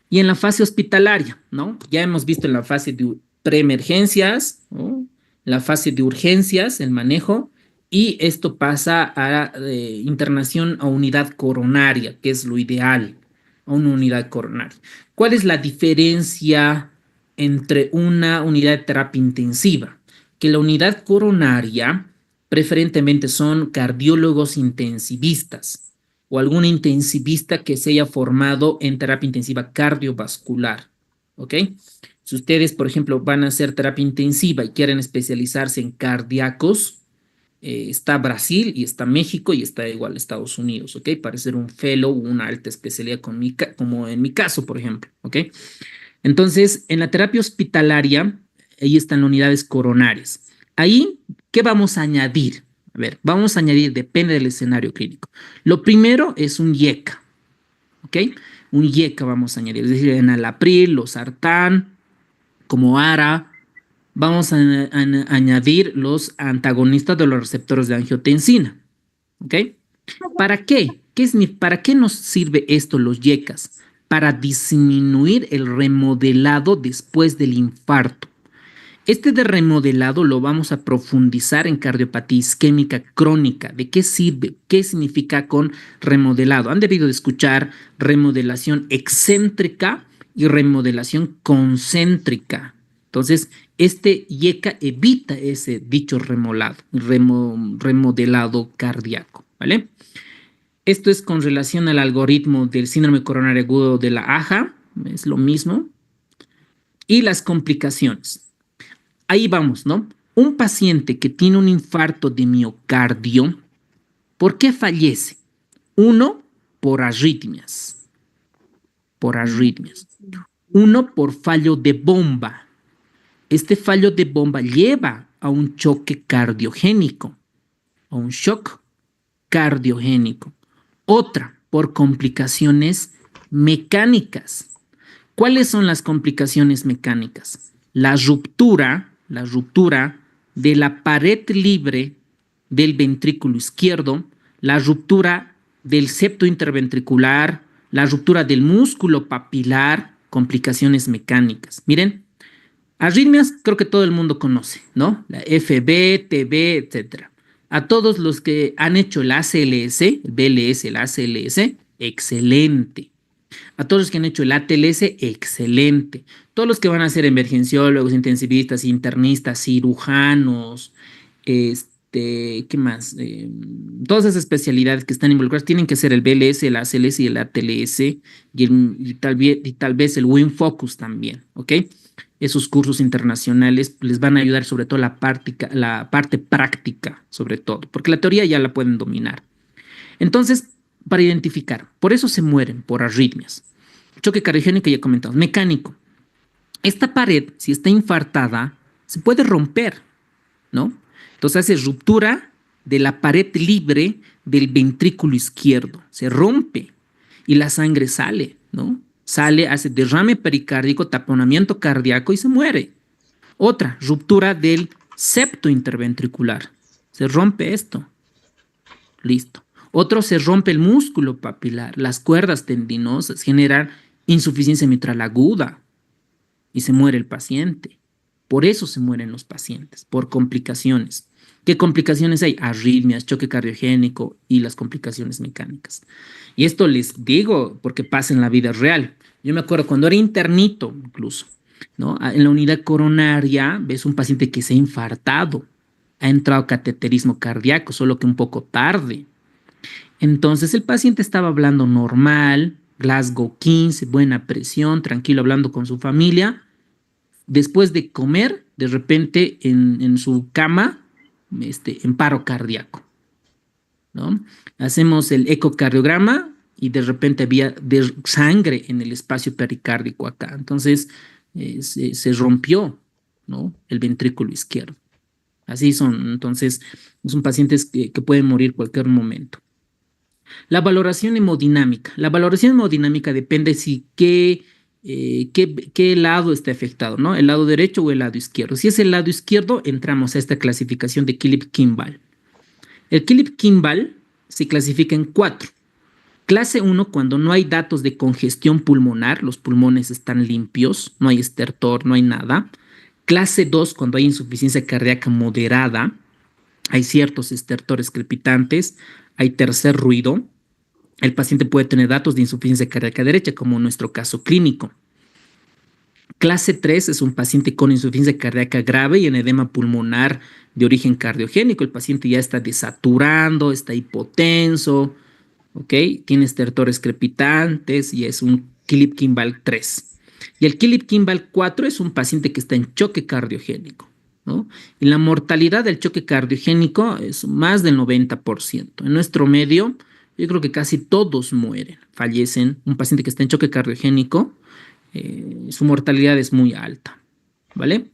Y en la fase hospitalaria, ¿no? Ya hemos visto en la fase de preemergencias, ¿no?, la fase de urgencias, el manejo, y esto pasa a internación a unidad coronaria, que es lo ideal, a una unidad coronaria. ¿Cuál es la diferencia entre una unidad de terapia intensiva? Que la unidad coronaria preferentemente son cardiólogos intensivistas o algún intensivista que se haya formado en terapia intensiva cardiovascular, ¿ok? Si ustedes, por ejemplo, van a hacer terapia intensiva y quieren especializarse en cardíacos, está Brasil y está México y está igual Estados Unidos, ¿ok? Para ser un fellow o una alta especialidad como en mi caso, por ejemplo, ¿ok? Entonces, en la terapia hospitalaria, ahí están las unidades coronarias. Ahí, ¿qué vamos a añadir? A ver, vamos a añadir, depende del escenario clínico. Lo primero es un IECA, ¿ok? Un IECA vamos a añadir, es decir, enalapril, losartán, como ARA. Vamos a añadir los antagonistas de los receptores de angiotensina, ¿ok? ¿Para qué? ¿Para qué nos sirve esto, los IECAs? para disminuir el remodelado después del infarto. Este de remodelado lo vamos a profundizar en cardiopatía isquémica crónica. ¿De qué sirve? ¿Qué significa con remodelado? Han debido de escuchar remodelación excéntrica y remodelación concéntrica. Entonces, este IECA evita ese dicho remodelado cardíaco, ¿vale? Esto es con relación al algoritmo del síndrome coronario agudo de la AJA, es lo mismo. Y las complicaciones. Ahí vamos, ¿no? Un paciente que tiene un infarto de miocardio, ¿por qué fallece? Uno, por arritmias. Uno, por fallo de bomba. Este fallo de bomba lleva a un choque cardiogénico, a un shock cardiogénico. Otra, por complicaciones mecánicas. ¿Cuáles son las complicaciones mecánicas? La ruptura de la pared libre del ventrículo izquierdo, la ruptura del septo interventricular, la ruptura del músculo papilar, complicaciones mecánicas. Miren, arritmias creo que todo el mundo conoce, ¿no? La FB, TB, etcétera. A todos los que han hecho el ACLS, el BLS, el ACLS, excelente. A todos los que han hecho el ATLS, excelente. Todos los que van a ser emergenciólogos, intensivistas, internistas, cirujanos, ¿qué más? Todas esas especialidades que están involucradas tienen que ser el BLS, el ACLS y el ATLS y tal vez el WinFocus también, ¿ok? Esos cursos internacionales les van a ayudar sobre todo la parte práctica, sobre todo, porque la teoría ya la pueden dominar. Entonces, para identificar, por eso se mueren, por arritmias. Choque cardiogénico ya comentamos. Mecánico. Esta pared, si está infartada, se puede romper, ¿no? Entonces hace ruptura de la pared libre del ventrículo izquierdo. Se rompe y la sangre sale, ¿no? Sale, hace derrame pericárdico, taponamiento cardíaco y se muere. Otra, ruptura del septo interventricular. Se rompe esto. Listo. Otro, se rompe el músculo papilar, las cuerdas tendinosas, generan insuficiencia mitral aguda y se muere el paciente. Por eso se mueren los pacientes, por complicaciones. ¿Qué complicaciones hay? Arritmias, choque cardiogénico y las complicaciones mecánicas. Y esto les digo porque pasa en la vida real. Yo me acuerdo cuando era internito incluso, ¿no? En la unidad coronaria ves un paciente que se ha infartado, ha entrado cateterismo cardíaco, solo que un poco tarde. Entonces el paciente estaba hablando normal, Glasgow 15, buena presión, tranquilo hablando con su familia. Después de comer, de repente en su cama, en paro cardíaco, ¿no? Hacemos el ecocardiograma y de repente había sangre en el espacio pericárdico acá. Entonces se rompió, ¿no? El ventrículo izquierdo. Así son. Entonces son pacientes que pueden morir cualquier momento. La valoración hemodinámica. La valoración hemodinámica depende si qué lado está afectado, ¿no? El lado derecho o el lado izquierdo. Si es el lado izquierdo, entramos a esta clasificación de Philip-Kimball. El Philip-Kimball se clasifica en 4. Clase 1, cuando no hay datos de congestión pulmonar, los pulmones están limpios, no hay estertor, no hay nada. Clase 2, cuando hay insuficiencia cardíaca moderada, hay ciertos estertores crepitantes, hay tercer ruido. El paciente puede tener datos de insuficiencia cardíaca derecha, como en nuestro caso clínico. Clase 3 es un paciente con insuficiencia cardíaca grave y en edema pulmonar de origen cardiogénico. El paciente ya está desaturando, está hipotenso, ¿ok? Tiene estertores crepitantes y es un Philip-Kimball 3. Y el Philip-Kimball 4 es un paciente que está en choque cardiogénico, ¿no? Y la mortalidad del choque cardiogénico es más del 90%. En nuestro medio, yo creo que casi todos mueren, fallecen. Un paciente que está en choque cardiogénico, su mortalidad es muy alta, ¿vale?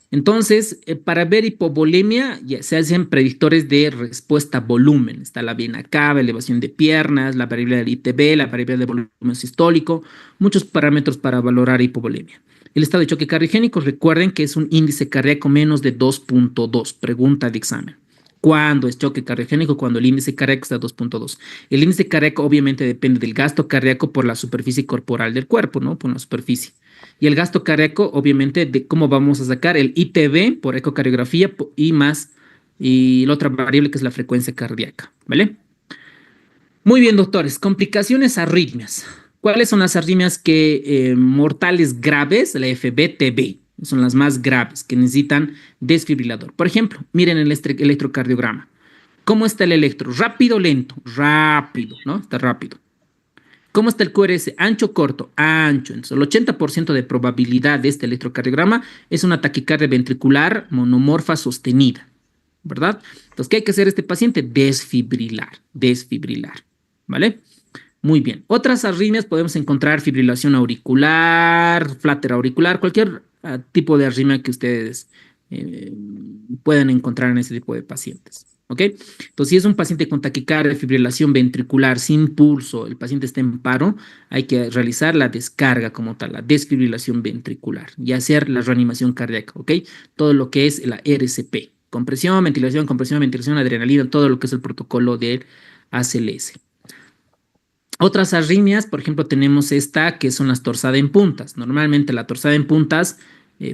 Entonces, para ver hipovolemia, ya se hacen predictores de respuesta a volumen. Está la vena cava, elevación de piernas, la variabilidad del ITB, la variabilidad del volumen sistólico, muchos parámetros para valorar hipovolemia. El estado de choque cardiogénico, recuerden que es un índice cardíaco menos de 2.2, pregunta de examen. cuándo es choque cardiogénico, cuando el índice cardíaco está a 2.2. El índice cardíaco obviamente depende del gasto cardíaco por la superficie corporal del cuerpo, ¿no? Por la superficie. Y el gasto cardíaco, obviamente, de cómo vamos a sacar el ITB por ecocardiografía y la otra variable que es la frecuencia cardíaca, ¿vale? Muy bien, doctores. Complicaciones, arritmias. ¿Cuáles son las arritmias mortales graves? La FB-TB. Son las más graves que necesitan desfibrilador. Por ejemplo, miren el electrocardiograma. ¿Cómo está el electro? ¿Rápido o lento? Rápido, ¿no? Está rápido. ¿Cómo está el QRS? ¿Ancho o corto? Ancho. Entonces, el 80% de probabilidad de este electrocardiograma es una taquicardia ventricular monomorfa sostenida, ¿verdad? Entonces, ¿qué hay que hacer este paciente? Desfibrilar, ¿vale? Muy bien. Otras arritmias podemos encontrar fibrilación auricular, flutter auricular, cualquier tipo de arritmia que ustedes puedan encontrar en ese tipo de pacientes. ¿Ok? Entonces, si es un paciente con taquicardia, fibrilación ventricular sin pulso, el paciente está en paro, hay que realizar la descarga como tal, la desfibrilación ventricular y hacer la reanimación cardíaca, ¿ok? Todo lo que es la RCP, compresión, ventilación, adrenalina, todo lo que es el protocolo del ACLS. Otras arritmias, por ejemplo, tenemos esta que son las torsadas en puntas. Normalmente la torsada en puntas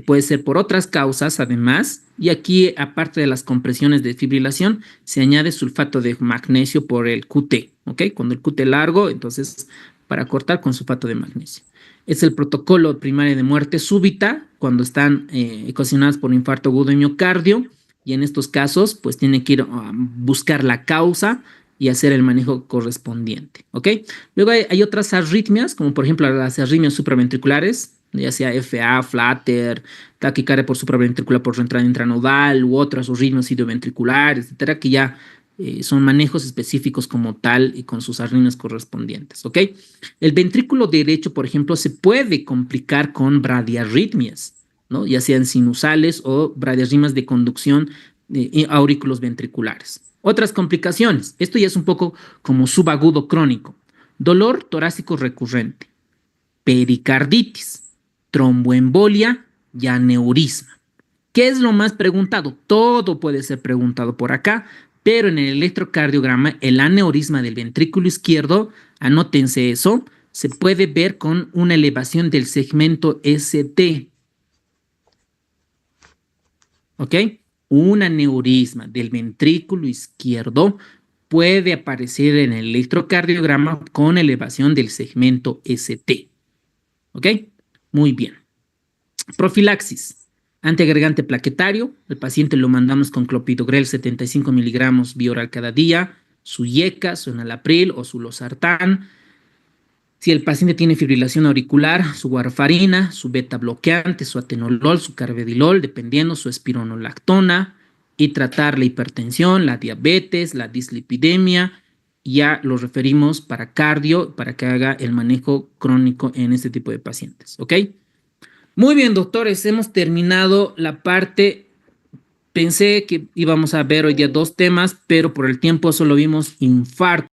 puede ser por otras causas, además, y aquí, aparte de las compresiones de fibrilación, se añade sulfato de magnesio por el QT, ¿ok? Cuando el QT largo, entonces, para cortar con sulfato de magnesio. Es el protocolo primario de muerte súbita, cuando están ocasionadas por infarto agudo de miocardio, y en estos casos, pues, tiene que ir a buscar la causa y hacer el manejo correspondiente, ¿ok? Luego hay otras arritmias, como por ejemplo las arritmias supraventriculares, ya sea FA, flutter, taquicardia por supraventricular por reentrada intranodal u otras arritmias idioventriculares, etcétera, que ya son manejos específicos como tal y con sus arritmias correspondientes, ¿ok? El ventrículo derecho, por ejemplo, se puede complicar con bradiarritmias, ¿no? Ya sean sinusales o bradiarritmias de conducción de aurículos ventriculares. Otras complicaciones, esto ya es un poco como subagudo crónico, dolor torácico recurrente, pericarditis, tromboembolia y aneurisma. ¿Qué es lo más preguntado? Todo puede ser preguntado por acá, pero en el electrocardiograma, el aneurisma del ventrículo izquierdo, anótense eso, se puede ver con una elevación del segmento ST. ¿Ok? Un aneurisma del ventrículo izquierdo puede aparecer en el electrocardiograma con elevación del segmento ST. ¿Ok? Muy bien. Profilaxis. Antiagregante plaquetario. El paciente lo mandamos con clopidogrel 75 miligramos bioral cada día, su IECA, su enalapril o su losartán. Si el paciente tiene fibrilación auricular, su warfarina, su beta bloqueante, su atenolol, su carvedilol, dependiendo su espironolactona, y tratar la hipertensión, la diabetes, la dislipidemia. Ya lo referimos para cardio, para que haga el manejo crónico en este tipo de pacientes, ¿ok? Muy bien, doctores, hemos terminado la parte. Pensé que íbamos a ver hoy día 2 temas, pero por el tiempo solo vimos infarto.